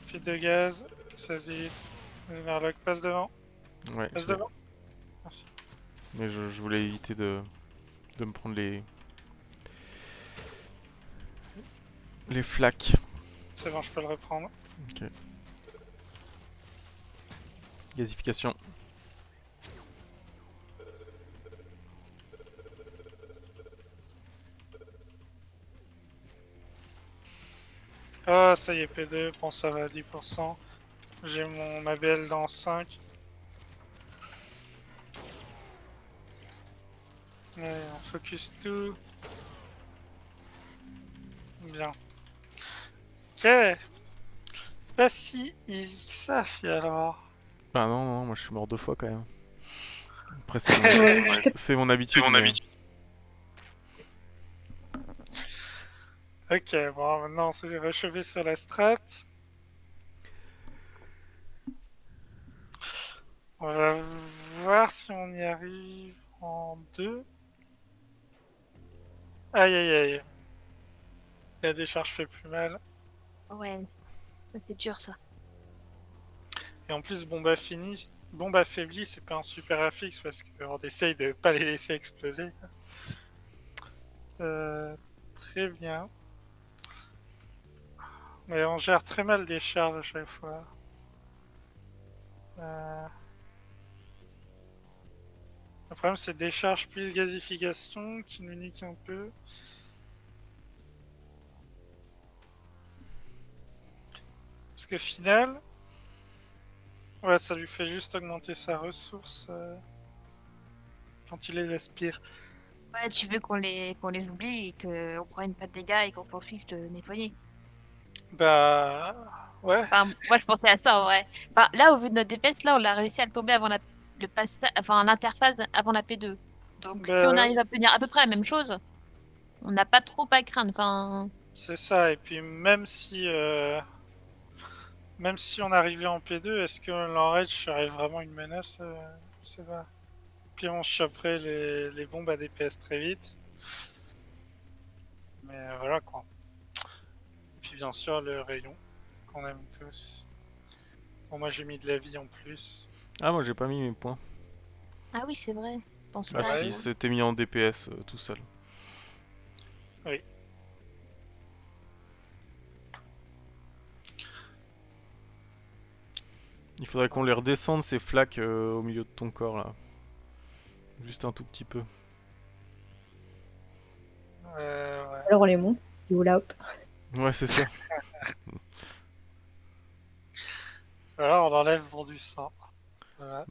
S1: Fil de gaz, ça hésite. Murloc passe devant.
S2: Ouais,
S1: Passe
S2: je l'ai.
S1: devant. Merci.
S2: Mais je voulais éviter de me prendre les flaques.
S1: C'est bon, je peux le reprendre.
S2: Ok. Gazification.
S1: Ah, ça y est, P2. Bon, ça va à 10%. J'ai mon ABL dans 5. Allez, on focus tout. Bien. Ok. Pas si easy que ça, finalement.
S2: Bah non, non, moi je suis mort 2 fois quand même. Après c'est mon,
S4: Ouais, je t'ai-
S2: c'est mon habitude. Mais...
S1: Ok, bon, maintenant on s'est réchauffé sur la strat. On va voir si on y arrive en 2. Aïe aïe aïe. La décharge fait plus mal.
S3: Ouais, ça, c'est dur ça.
S1: Et en plus, bombe affinie, bombe affaiblie, c'est pas un super affixe parce qu'on essaye de pas les laisser exploser. Quoi. Très bien. Mais on gère très mal des charges à chaque fois. Le problème, c'est décharge plus gazification qui nous nique un peu. Parce que final, ouais, ça lui fait juste augmenter sa ressource quand il les aspire.
S3: Ouais, tu veux qu'on les oublie et qu'on prenne pas de dégâts et qu'on s'en fiche de nettoyer.
S1: Bah, ouais.
S3: Enfin, moi je pensais à ça en vrai. Enfin, là, au vu de notre DPS, là, on a réussi à le tomber avant enfin, l'interface avant la P2. Donc, si on
S1: Bah,
S3: arrive à tenir à peu près la même chose, on n'a pas trop à craindre. Enfin,
S1: c'est ça. Et puis, même si on arrivait en P2, est-ce que l'enrage serait vraiment une menace je sais pas. Puis on choperait les bombes à DPS très vite. Mais voilà quoi. Et puis bien sûr le rayon qu'on aime tous. Bon moi j'ai mis de la vie en plus.
S2: Ah, moi j'ai pas mis mes points.
S3: ah oui, c'est vrai. Je pense
S2: Ah
S3: pas à
S1: Pareil.
S2: si,
S3: ça.
S2: c'était mis en DPS tout seul.
S1: Oui.
S2: Il faudrait qu'on les redescende ces flaques au milieu de ton corps là. Juste un tout petit peu.
S1: Ouais.
S4: Alors on les monte. Et voilà, hop.
S2: Ouais, c'est ça.
S1: Alors on enlève du sang. Voilà.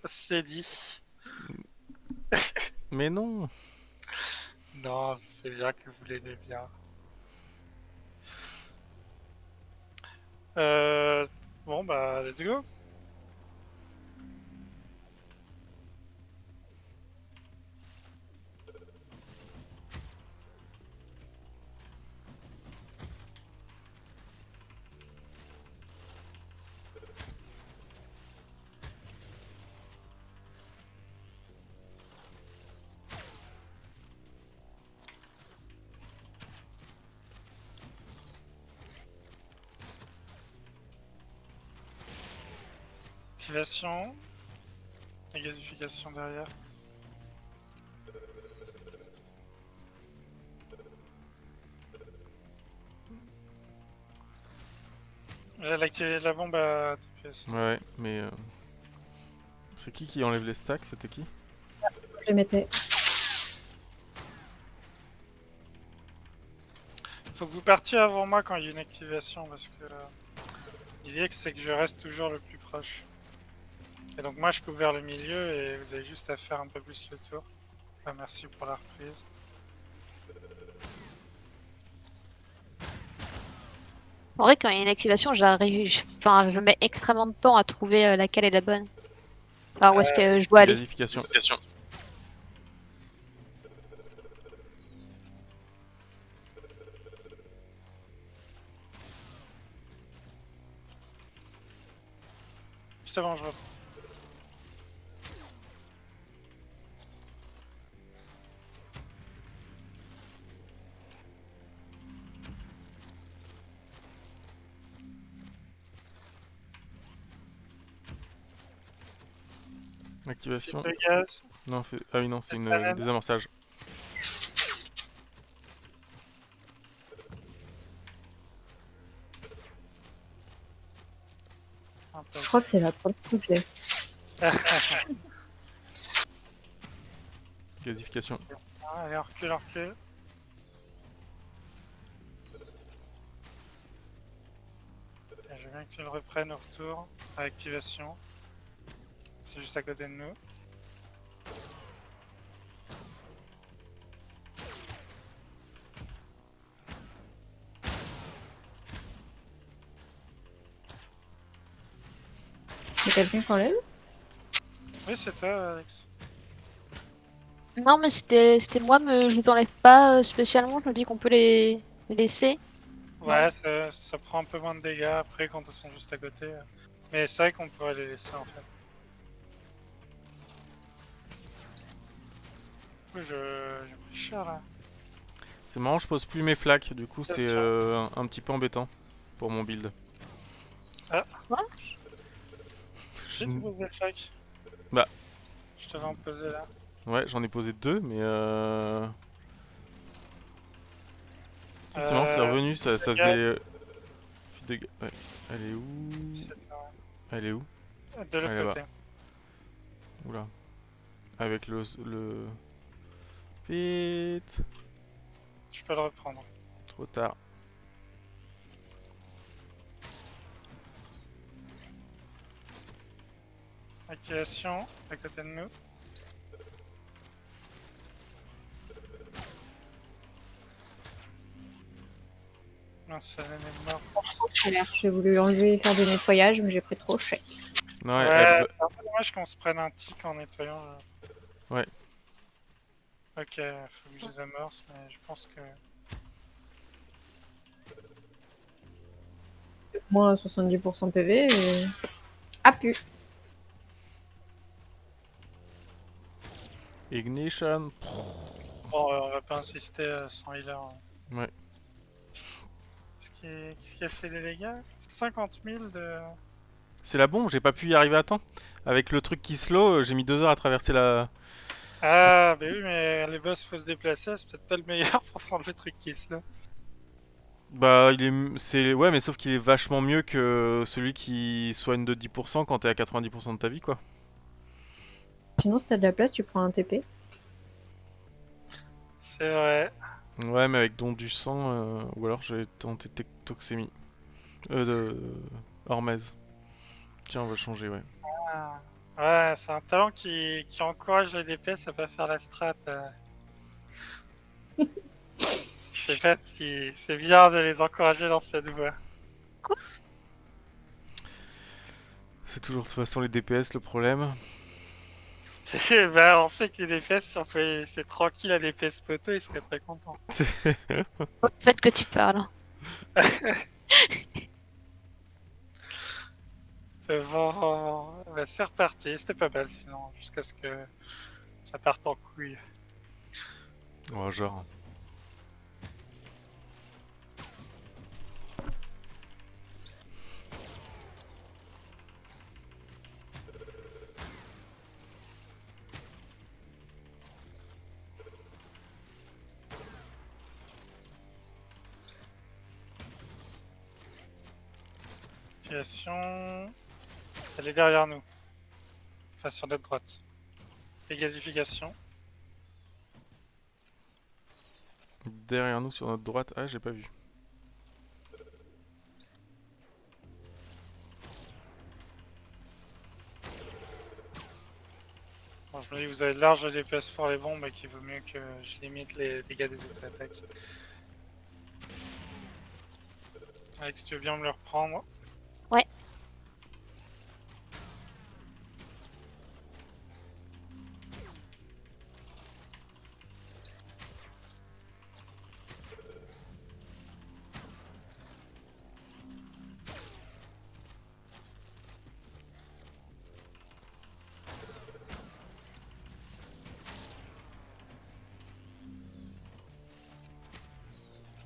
S1: C'est dit.
S2: Mais non.
S1: Non, je sais bien que vous l'aimez bien. Euh, bon bah let's go. Activation. Et gasification derrière. Là, l'activer la bombe à TPS.
S2: Ouais, mais c'est qui enlève les stacks? C'était qui?
S4: Je les mettais.
S1: Faut que vous partiez avant moi quand il y a une activation, parce que l'idée c'est que je reste toujours le plus proche. Et donc moi je couvre vers le milieu et vous avez juste à faire un peu plus le tour. Ah, merci pour la reprise.
S3: En vrai, quand il y a une activation, enfin, je mets extrêmement de temps à trouver laquelle est la bonne. Enfin, où est-ce que je dois aller.
S2: Gasification.
S1: C'est bon, je reprends.
S2: Activation.
S1: Le gaz.
S2: Non, ah oui, non, c'est une
S1: Banane.
S2: désamorçage.
S1: Un peu.
S4: Je crois que c'est la première fois que je l'ai.
S2: Gasification.
S1: Allez, on recule, on recule. Et je veux bien que tu le reprennes au retour. À activation. C'est juste à côté de nous.
S4: C'est quelqu'un qui enlève?
S1: Oui, c'est toi, Alex.
S3: Non, mais c'était moi, mais je les enlève pas spécialement. Je me dis qu'on peut les laisser.
S1: Ouais, ça prend un peu moins de dégâts après quand ils sont juste à côté. Mais c'est vrai qu'on pourrait les laisser en fait. J'ai pris cher là.
S2: C'est marrant, je pose plus mes flaques, du coup c'est
S1: Question.
S2: un petit peu embêtant pour mon build.
S3: Quoi?
S1: Si tu poses des flaques.
S2: Bah.
S1: Je te vais en poser là.
S2: Ouais, j'en ai posé 2, mais c'est marrant, c'est revenu, ça faisait... Ouais. Elle est où? Elle est où?
S1: De l'autre
S2: Elle est là-bas.
S1: côté.
S2: Oula. Avec le... Vite.
S1: Je peux le reprendre.
S2: Trop tard.
S1: Activation, à côté de nous. Mince, ça est mort.
S4: J'ai voulu enlever et faire des nettoyages, mais j'ai pris trop cher.
S2: Non,
S1: Ouais, c'est un peu dommage qu'on se prenne un tic en nettoyant.
S2: Ouais.
S1: Ok, faut que je les amorce, mais je pense que...
S4: Moins 70% PV et... Ah pu.
S2: Ignition.
S1: Bon, on va pas insister sans healer.
S2: Ouais.
S1: Qu'est-ce qui a fait des dégâts? 50 000 de...
S2: C'est la bombe, j'ai pas pu y arriver à temps. Avec le truc qui slow, j'ai mis 2 heures à traverser la...
S1: Ah, bah oui, mais les boss faut se déplacer, c'est peut-être pas le meilleur pour prendre le truc qui se là.
S2: Bah, ouais, mais sauf qu'il est vachement mieux que celui qui soigne de 10% quand t'es à 90% de ta vie, quoi.
S4: Sinon, si t'as de la place, tu prends un TP.
S1: C'est vrai.
S2: Ouais, mais avec don du sang, ou alors j'ai tenté Toxémie. De... Hormèse. Tiens, on va changer, ouais.
S1: Ah. Ouais, c'est un talent qui encourage les DPS à pas faire la strat. Je sais pas si c'est bien de les encourager dans cette voie.
S2: C'est toujours de toute façon les DPS le problème.
S1: Bah, on sait que les DPS, si on peut les laisser tranquille à DPS poteau, ils seraient très contents.
S3: Au fait que tu parles.
S1: Bon, bah, c'est reparti, c'était pas mal sinon, jusqu'à ce que ça parte en couille.
S2: Ouais, genre.
S1: Activation. Elle est derrière nous. Enfin, sur notre droite. Dégasification.
S2: Derrière nous sur notre droite. Ah, j'ai pas vu.
S1: Bon, je me dis que vous avez de large DPS pour les bombes et qu'il vaut mieux que je limite les dégâts des autres attaques. Alex, tu veux bien me le reprendre?
S3: Ouais.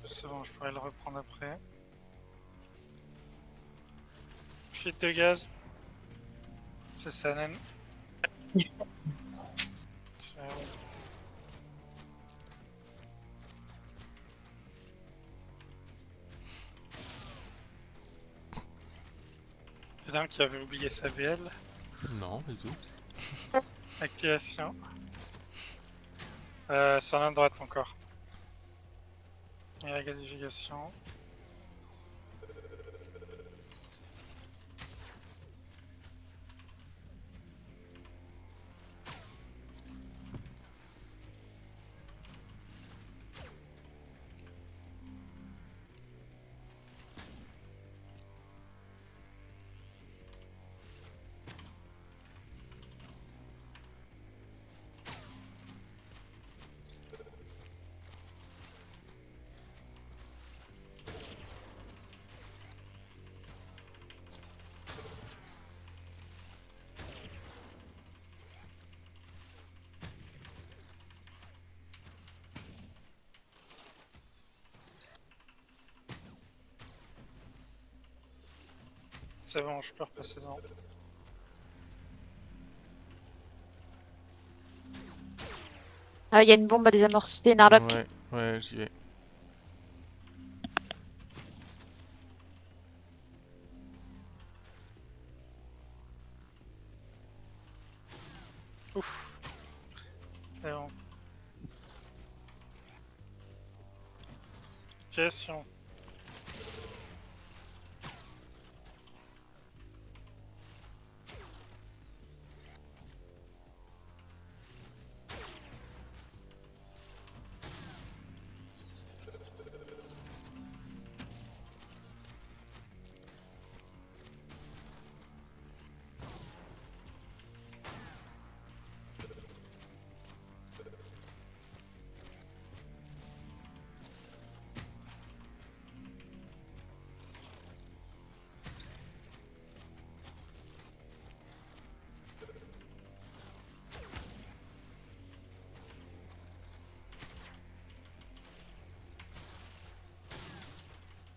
S1: C'est bon, je pourrais le reprendre après. Fuite de gaz. C'est Sanen. C'est bon. Il y en a un qui avait oublié sa VL.
S2: Non, du tout.
S1: Activation. Sur la droite encore. Et la gasification. C'est bon, je peux repasser devant.
S3: Ah, il y a une bombe à désamorcer, Narlock.
S2: Ouais, ouais, j'y vais.
S1: Ouf. C'est bon. Activation.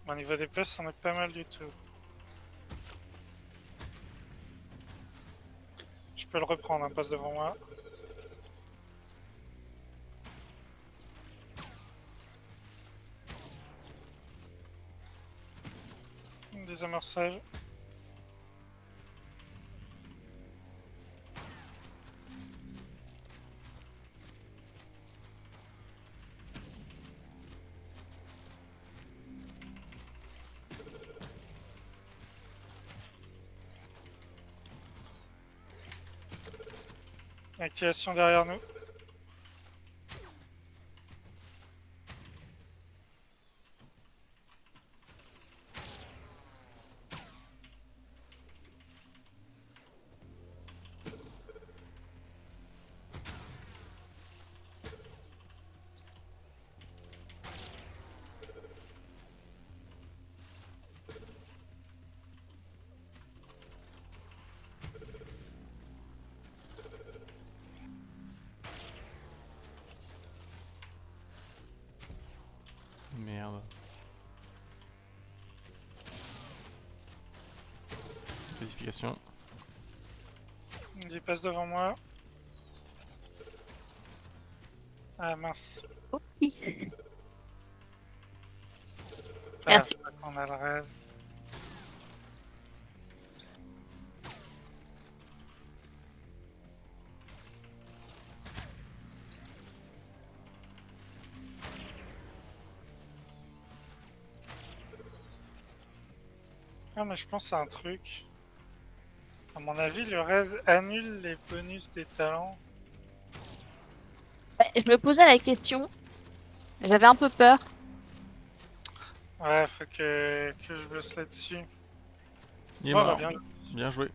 S1: Au niveau des places, on est pas mal du tout. Je peux le reprendre, un passe devant moi. Désamorçage. Activation derrière nous.
S2: Merde. Classification.
S1: Il passe devant moi. Ah mince.
S3: Oh, oui.
S1: Ah,
S3: Merci.
S1: je crois qu'on a le rêve. Ah, mais je pense à un truc. À mon avis, le raise annule les bonus des talents.
S3: je me posais la question, j'avais un peu peur.
S1: Ouais, faut que je bosse là-dessus.
S2: Il est
S1: Bon, bah
S2: mort.
S1: bien.
S2: Bien joué.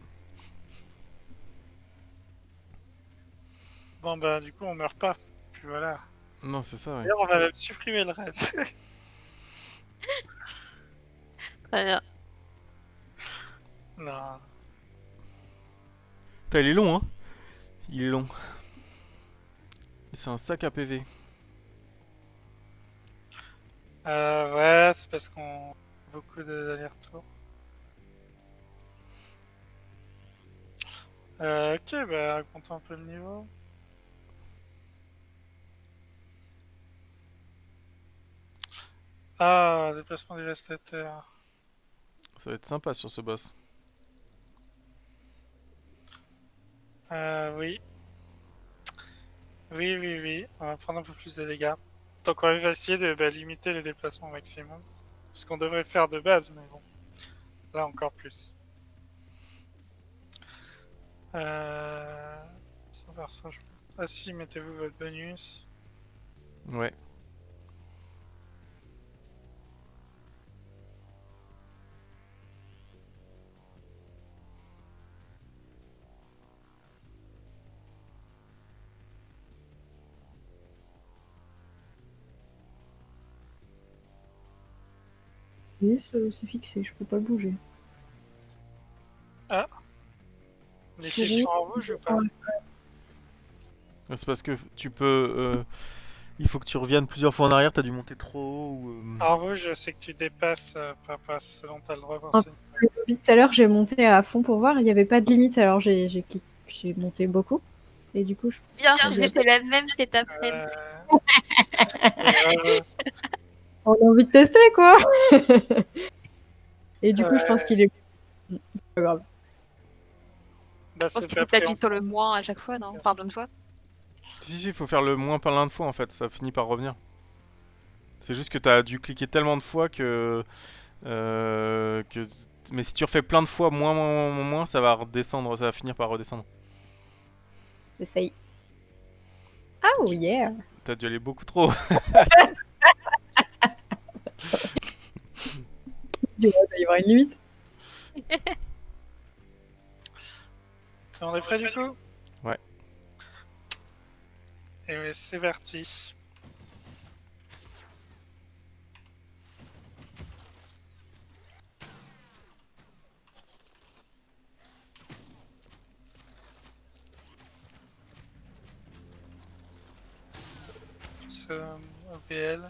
S1: Bon, bah du coup, on meurt pas. Puis voilà.
S2: Non, c'est ça, ouais.
S1: D'ailleurs, on va même supprimer le raid.
S3: Très bien.
S1: Non.
S2: Putain, il est long, hein. Il est long. C'est un sac à PV.
S1: Ouais, c'est parce qu'on a beaucoup d'allers-retours. Ok, bah racontons un peu le niveau. Ah, déplacement dévastateur.
S2: Ça va être sympa sur ce boss.
S1: Oui. Oui, oui, oui. On va prendre un peu plus de dégâts. Donc on va essayer de limiter les déplacements au maximum. Ce qu'on devrait faire de base, mais bon. Là encore plus. Sans faire ça, je pense. Ah si, mettez-vous votre bonus.
S2: Ouais.
S4: Juste, c'est fixé, je peux pas le bouger.
S1: Ah, les
S4: Pour
S1: chiffres
S4: vous,
S1: sont en rouge ou pas?
S4: ouais.
S2: C'est parce que tu peux. Il faut que tu reviennes plusieurs fois en arrière, t'as dû monter trop haut ou.
S1: En rouge, c'est que tu dépasses par rapport à ce dont tu as le droit dans
S4: Un
S1: ce niveau.
S4: peu vite. Tout à l'heure, j'ai monté à fond pour voir, il n'y avait pas de limite, alors j'ai monté beaucoup. Et du coup, je pense que
S3: Bien,
S4: ça doit
S3: j'ai
S4: être-
S3: fait la même cet après-midi.
S1: Euh,
S4: On a envie de tester, quoi. Et du coup, je pense
S1: ouais,
S4: qu'il est. C'est pas grave.
S1: bah
S3: Je pense
S1: c'est
S3: qu'il
S1: pas
S3: faut
S1: pris
S3: t'appuyer
S1: en
S3: sur le
S1: compte.
S3: moins à chaque fois, non? Pardonne-toi.
S2: Si, il faut faire le moins plein de fois en fait, ça finit par revenir. C'est juste que t'as dû cliquer tellement de fois que. Mais si tu refais plein de fois moins, ça va redescendre, ça va finir par redescendre.
S4: Essaye. Oh yeah.
S2: T'as dû aller beaucoup trop haut.
S4: Il va y avoir une limite.
S1: On est prêt du coup?
S2: Ouais.
S1: Et ouais, c'est parti. Ce OBL.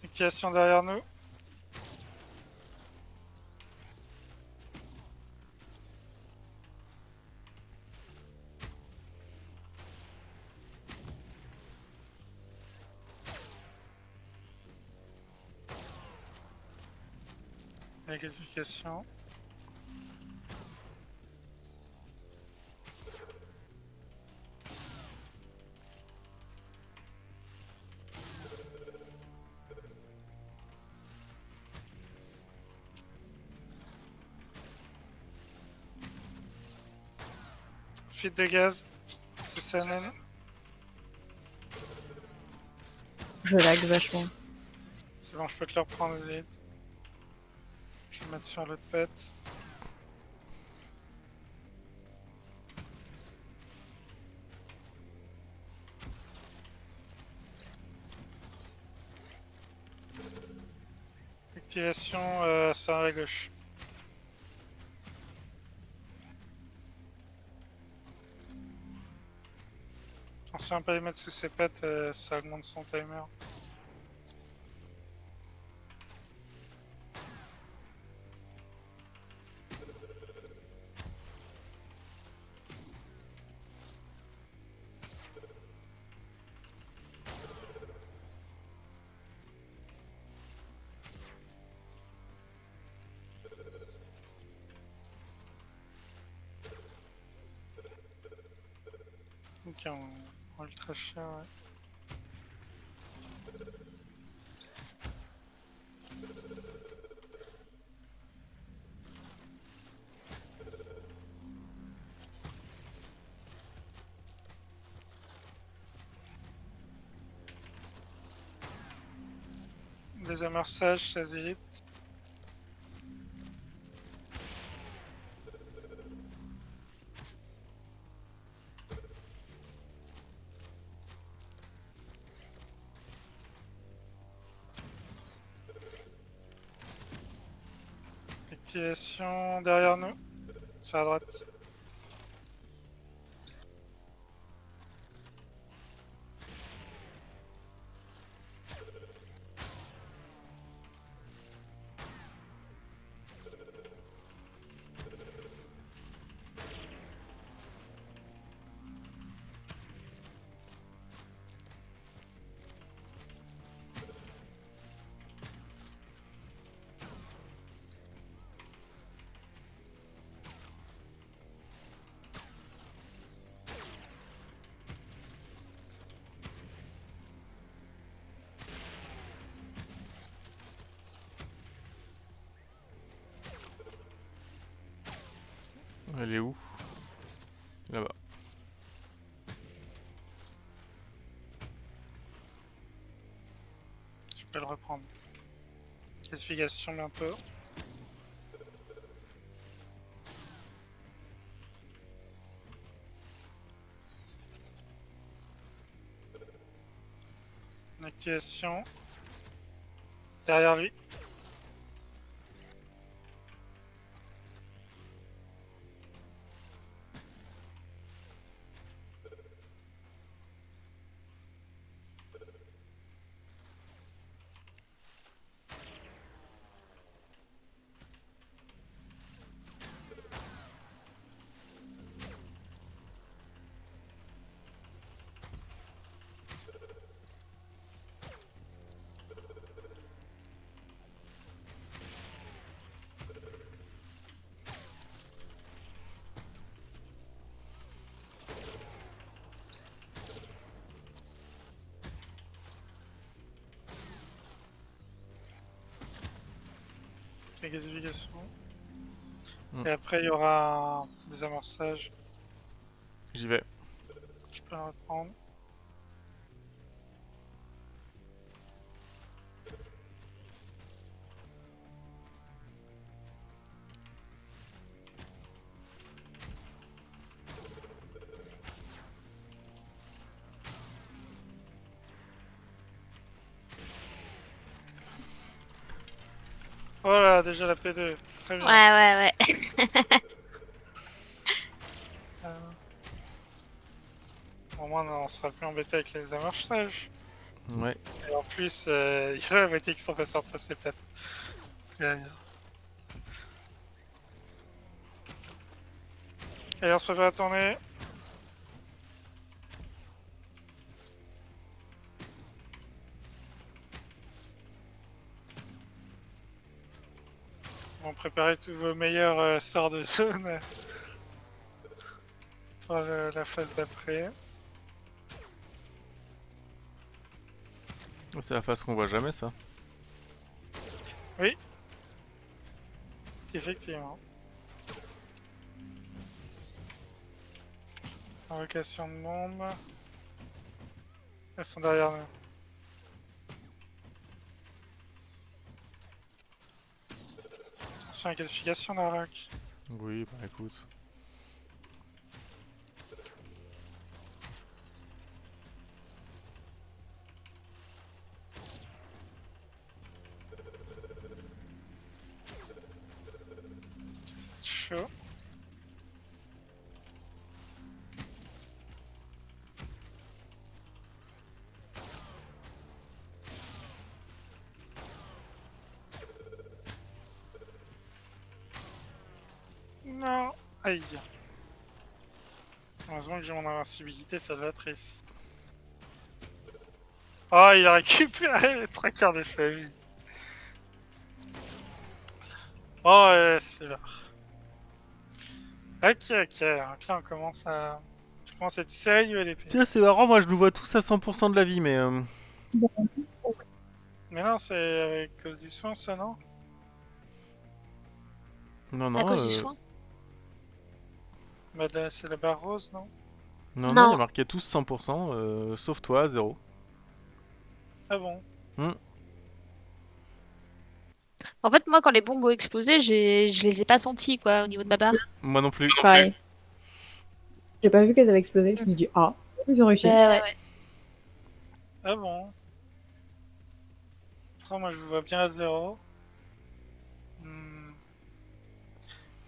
S1: Activation derrière nous. La classification. Fuite de gaz. C'est ça même.
S4: Je lag vachement.
S1: C'est bon, je peux te le reprendre vite. Je vais me mettre sur l'autre pet. Activation, c'est à la gauche. Attention à pas les mettre sous ses pattes, ça augmente son timer. Ok, on ultra cher, ouais. Désamorçage, ça vite. Activation derrière nous, sur la droite.
S2: Elle est où? Là-bas.
S1: Je peux le reprendre. Classification bientôt. Activation. Derrière lui. Classification. Et après, il y aura un désamorçage.
S2: J'y vais.
S1: Je peux le reprendre. Voilà, déjà la P2. Très bien.
S3: Ouais.
S1: Euh, Au moins, on sera plus embêté avec les amorçages.
S2: Ouais.
S1: Et en plus, il y a la moitié qui sont passés entre ses pattes. Très bien. Et on se prépare à tourner. Bon, préparez tous vos meilleurs sorts de zone pour la phase d'après.
S2: C'est la phase qu'on voit jamais, ça.
S1: Oui, effectivement. Invocation de bombe. Elles sont derrière nous. Attention à la classification, Narlock.
S2: Oui, bah écoute.
S1: Chaud. Non. Aïe. Heureusement que j'ai mon invincibilité salvatrice. Oh, il a récupéré les 3 quarts de sa vie. Oh, ouais, c'est là. Ok. Donc là, on commence à... Ça commence à être sérieux, les l'épée.
S2: Tiens, c'est marrant, moi je nous vois tous à 100% de la vie, mais...
S1: Mais non, c'est à cause du soin, ça, non?
S2: Non,
S3: À
S2: non,
S3: cause du soin.
S1: Bah, c'est la barre rose, non?
S2: non, il y a
S3: Non.
S2: marqué tous 100%, sauf toi, 0.
S1: Ah bon?
S2: Hmm.
S3: En fait, moi, quand les bombes ont explosé, je les ai pas sentis, quoi, au niveau de ma barre.
S2: Moi non plus.
S4: Pareil. J'ai pas vu qu'elles avaient explosé. Je me suis dit, ah, ils ont réussi.
S3: Ouais.
S1: Ah bon? Pourtant, moi je vous vois bien à 0. Hmm.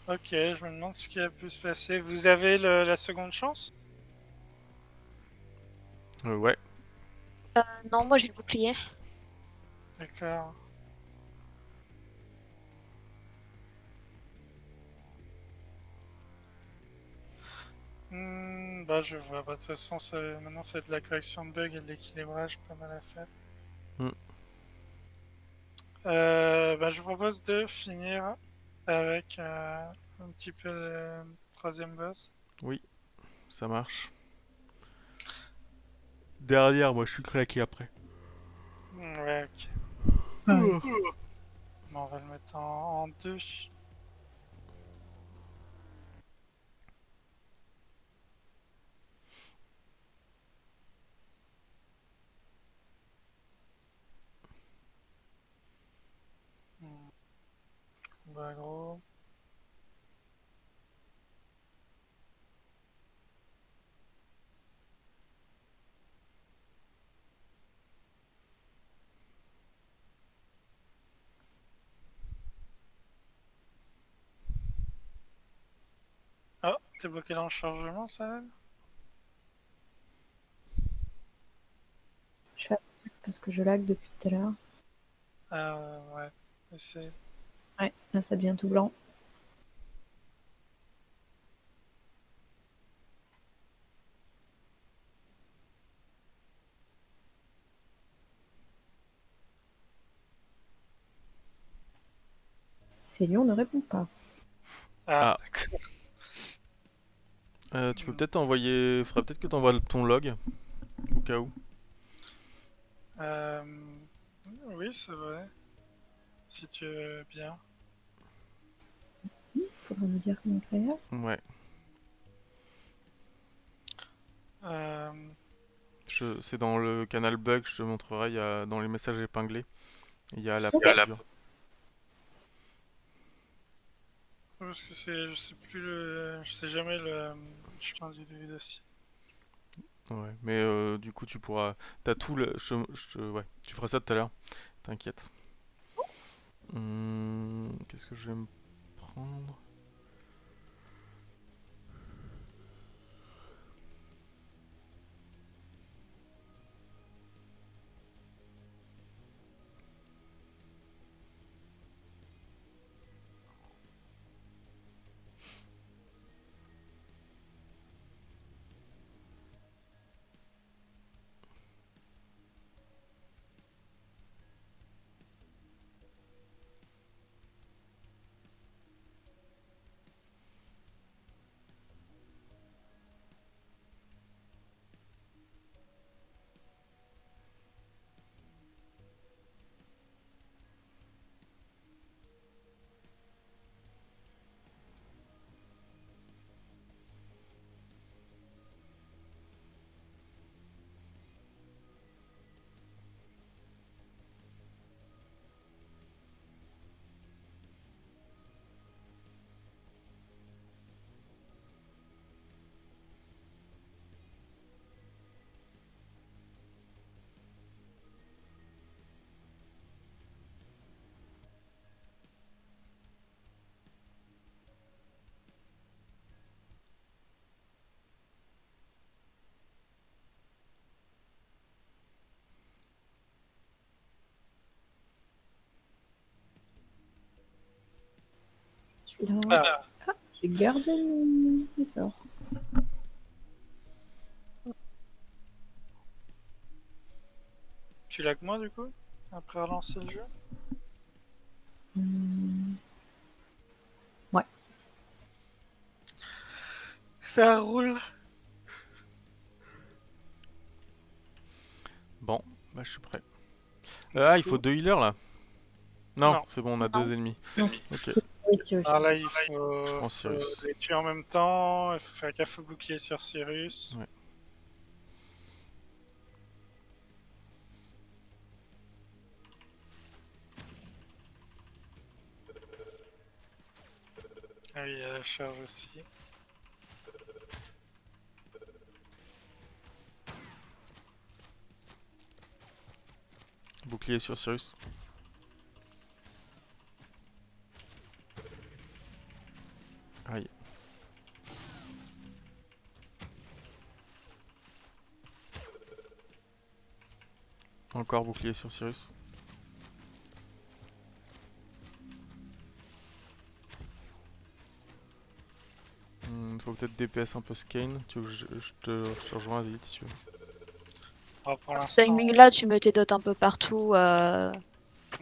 S1: Ok, je me demande ce qui a pu se passer. Vous avez la seconde chance?
S2: Ouais.
S3: Non, moi, j'ai le bouclier.
S1: D'accord. Bah je vois. Bah, de toute façon, maintenant ça va être de la correction de bugs et de l'équilibrage, pas mal à faire.
S2: Hmm.
S1: Bah, je vous propose de finir avec un petit peu de troisième boss.
S2: Oui, ça marche. Derrière, moi je suis claqué après.
S1: Ouais, ok.
S4: Ouais.
S1: Bon, on va le mettre en deux. Hmm, Combat gros. Oh, t'es bloqué dans le chargement, ça?
S4: Je fais un truc parce que je lag depuis tout à l'heure.
S1: Ah, ouais. Essaye.
S4: Ouais, là ça devient tout blanc. Célion ne répond pas.
S1: Ah,
S2: Ah.
S1: d'accord.
S2: Tu peux peut-être envoyer. Faudrait peut-être que t'envoies ton log, au cas où.
S1: Euh, oui, c'est vrai. Si tu veux bien.
S4: Faudra me dire comment faire.
S2: Ouais.
S1: Euh,
S2: C'est dans le canal bug, je te montrerai, dans les messages épinglés, il y a la
S4: Ok.
S2: procédure.
S1: parce que je sais plus je sais jamais je t'en dis du dossier.
S2: Ouais, mais du coup tu pourras, t'as tout le, ouais, tu feras ça tout à l'heure, t'inquiète. Qu'est-ce que je vais me prendre?
S4: Celui-là.
S1: Ah,
S4: J'ai gardé mes sorts.
S1: tu lag moins du coup? Après relancer le jeu?
S4: Hum, Ouais.
S1: Ça roule.
S2: Bon, bah je suis prêt.
S1: Du
S2: Il faut
S1: coup,
S2: 2 healers là? Non,
S1: non.
S2: c'est bon, on a
S3: Non.
S2: 2 ennemis.
S4: Non,
S2: Ok,
S4: oui, Cyrus.
S1: Alors là,
S2: je prends
S1: faut
S2: Cyrus.
S1: les tuer en même temps. Il faut faire gaffe au bouclier sur Cyrus.
S2: Ouais.
S1: Ah oui, il y a la charge aussi.
S2: Bouclier sur Cyrus. Aïe. Encore bouclier sur Cyrus. Faut peut-être DPS un peu Skane. Tu veux que je te rejoins vite si tu veux.
S1: Oh, pour
S3: Ce
S1: l'instant,
S3: timing-là, tu mets tes dots un peu partout.
S1: ouais,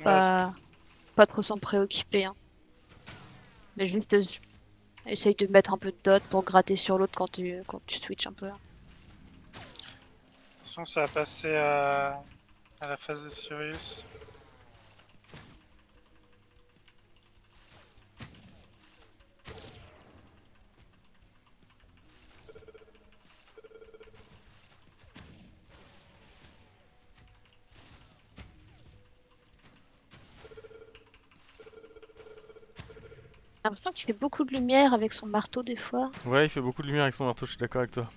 S3: Pas trop s'en préoccuper. Hein. Mais juste essaye de mettre un peu de dot pour gratter sur l'autre quand tu switches un peu. Hein.
S1: de toute façon, ça a passé à la phase de Sirius.
S3: J'ai l'impression qu'il fait beaucoup de lumière avec son marteau des fois.
S2: Ouais, il fait beaucoup de lumière avec son marteau, je suis d'accord avec toi.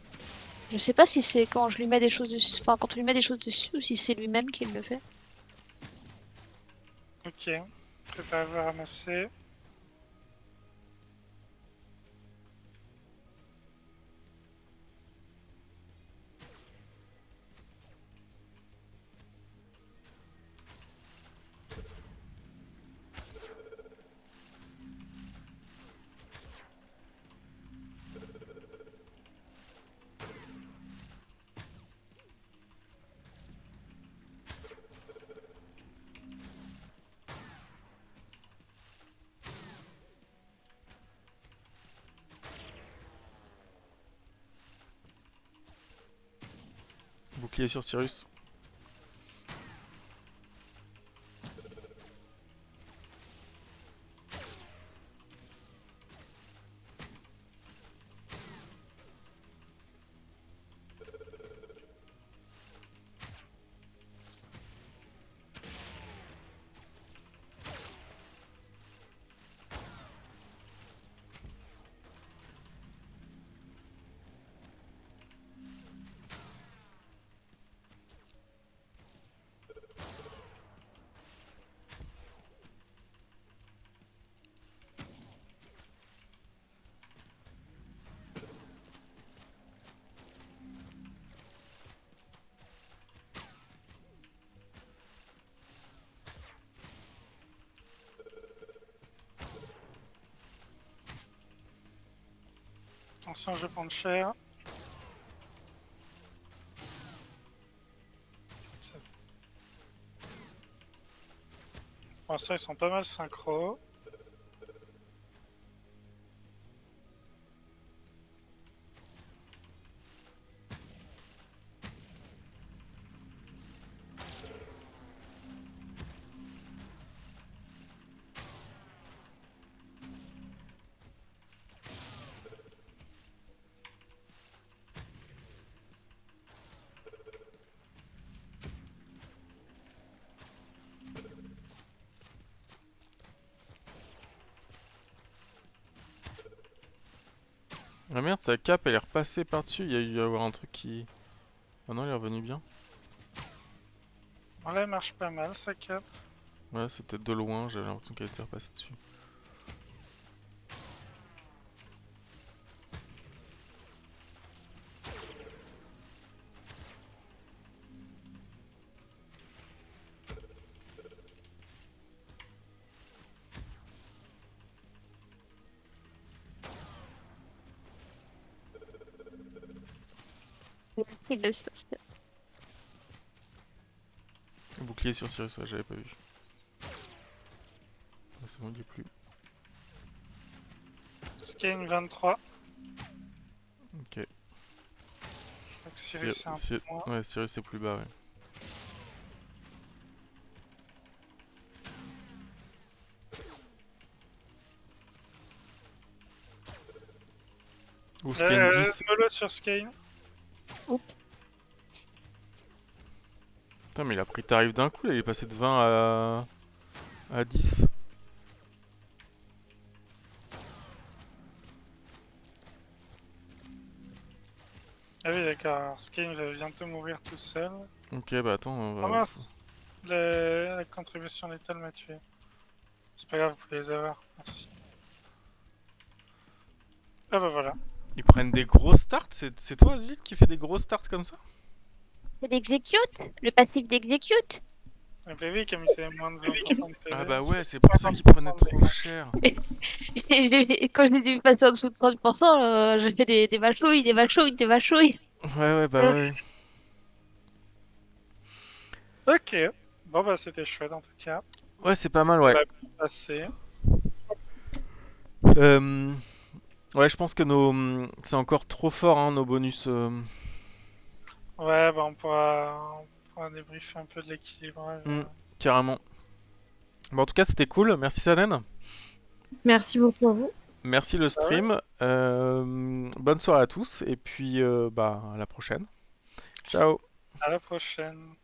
S3: Je sais pas si c'est quand je lui mets des choses dessus, enfin quand on lui met des choses dessus ou si c'est lui-même qui le fait.
S1: Ok, préparez-vous à ramasser.
S2: Bouclier sur Cyrus.
S1: Attention, je vais prendre cher. Pour l'instant, ils sont pas mal synchro.
S2: Ah merde, sa cape elle est repassée par-dessus. Il y a eu avoir un truc qui. Ah non, il est revenu bien.
S1: Bon, là, elle marche pas mal, sa cape.
S2: Ouais, c'était de loin, j'avais l'impression qu'elle était repassée dessus.
S3: Il le sait aussi.
S2: Bouclier sur Cyrus, ouais, j'avais pas vu. Ah, c'est bon, il y est plus.
S1: Skane 23.
S2: Ok.
S1: Donc Sirius, c'est un peu moins.
S2: Ouais, Cyrus c'est plus bas, ouais. Ou Skane 10.
S1: Molo sur Skane.
S3: Oups.
S2: Putain, mais il a pris tarif d'un coup, là, il est passé de 20 à 10.
S1: Ah oui, d'accord. Alors, Skane va bientôt mourir tout seul.
S2: Ok, bah attends, on
S1: Oh
S2: va...
S1: mince, la contribution létale m'a tué. C'est pas grave, vous pouvez les avoir. Merci. Ah bah voilà.
S2: Ils prennent des gros starts, c'est toi Zid qui fait des gros starts comme ça?
S3: C'est d'execute, le passif d'execute.
S1: Ah bah oui, comme il avait moins de 20% de
S2: Ah
S1: PV.
S2: bah ouais, c'est pour ça qu'ils prenaient trop cher.
S3: Quand je les ai vus passer en dessous de 30%, je fais des vachouilles, des vachouilles, des vachouilles.
S2: Ouais, bah ouais.
S1: Ok. Bon bah c'était chouette en tout cas.
S2: Ouais, c'est pas mal,
S1: Ça
S2: ouais.
S1: va bien passer.
S2: Euh, Ouais, je pense que c'est encore trop fort, hein, nos bonus.
S1: Ouais, bah on pourra débriefer un peu de l'équilibrage.
S2: Hmm, carrément. Bon, en tout cas, c'était cool. Merci Sanen.
S4: Merci beaucoup à vous.
S2: Merci le
S1: Bah ouais,
S2: stream. Bonne soirée à tous. Et puis, bah, à la prochaine. Ciao.
S1: à la prochaine.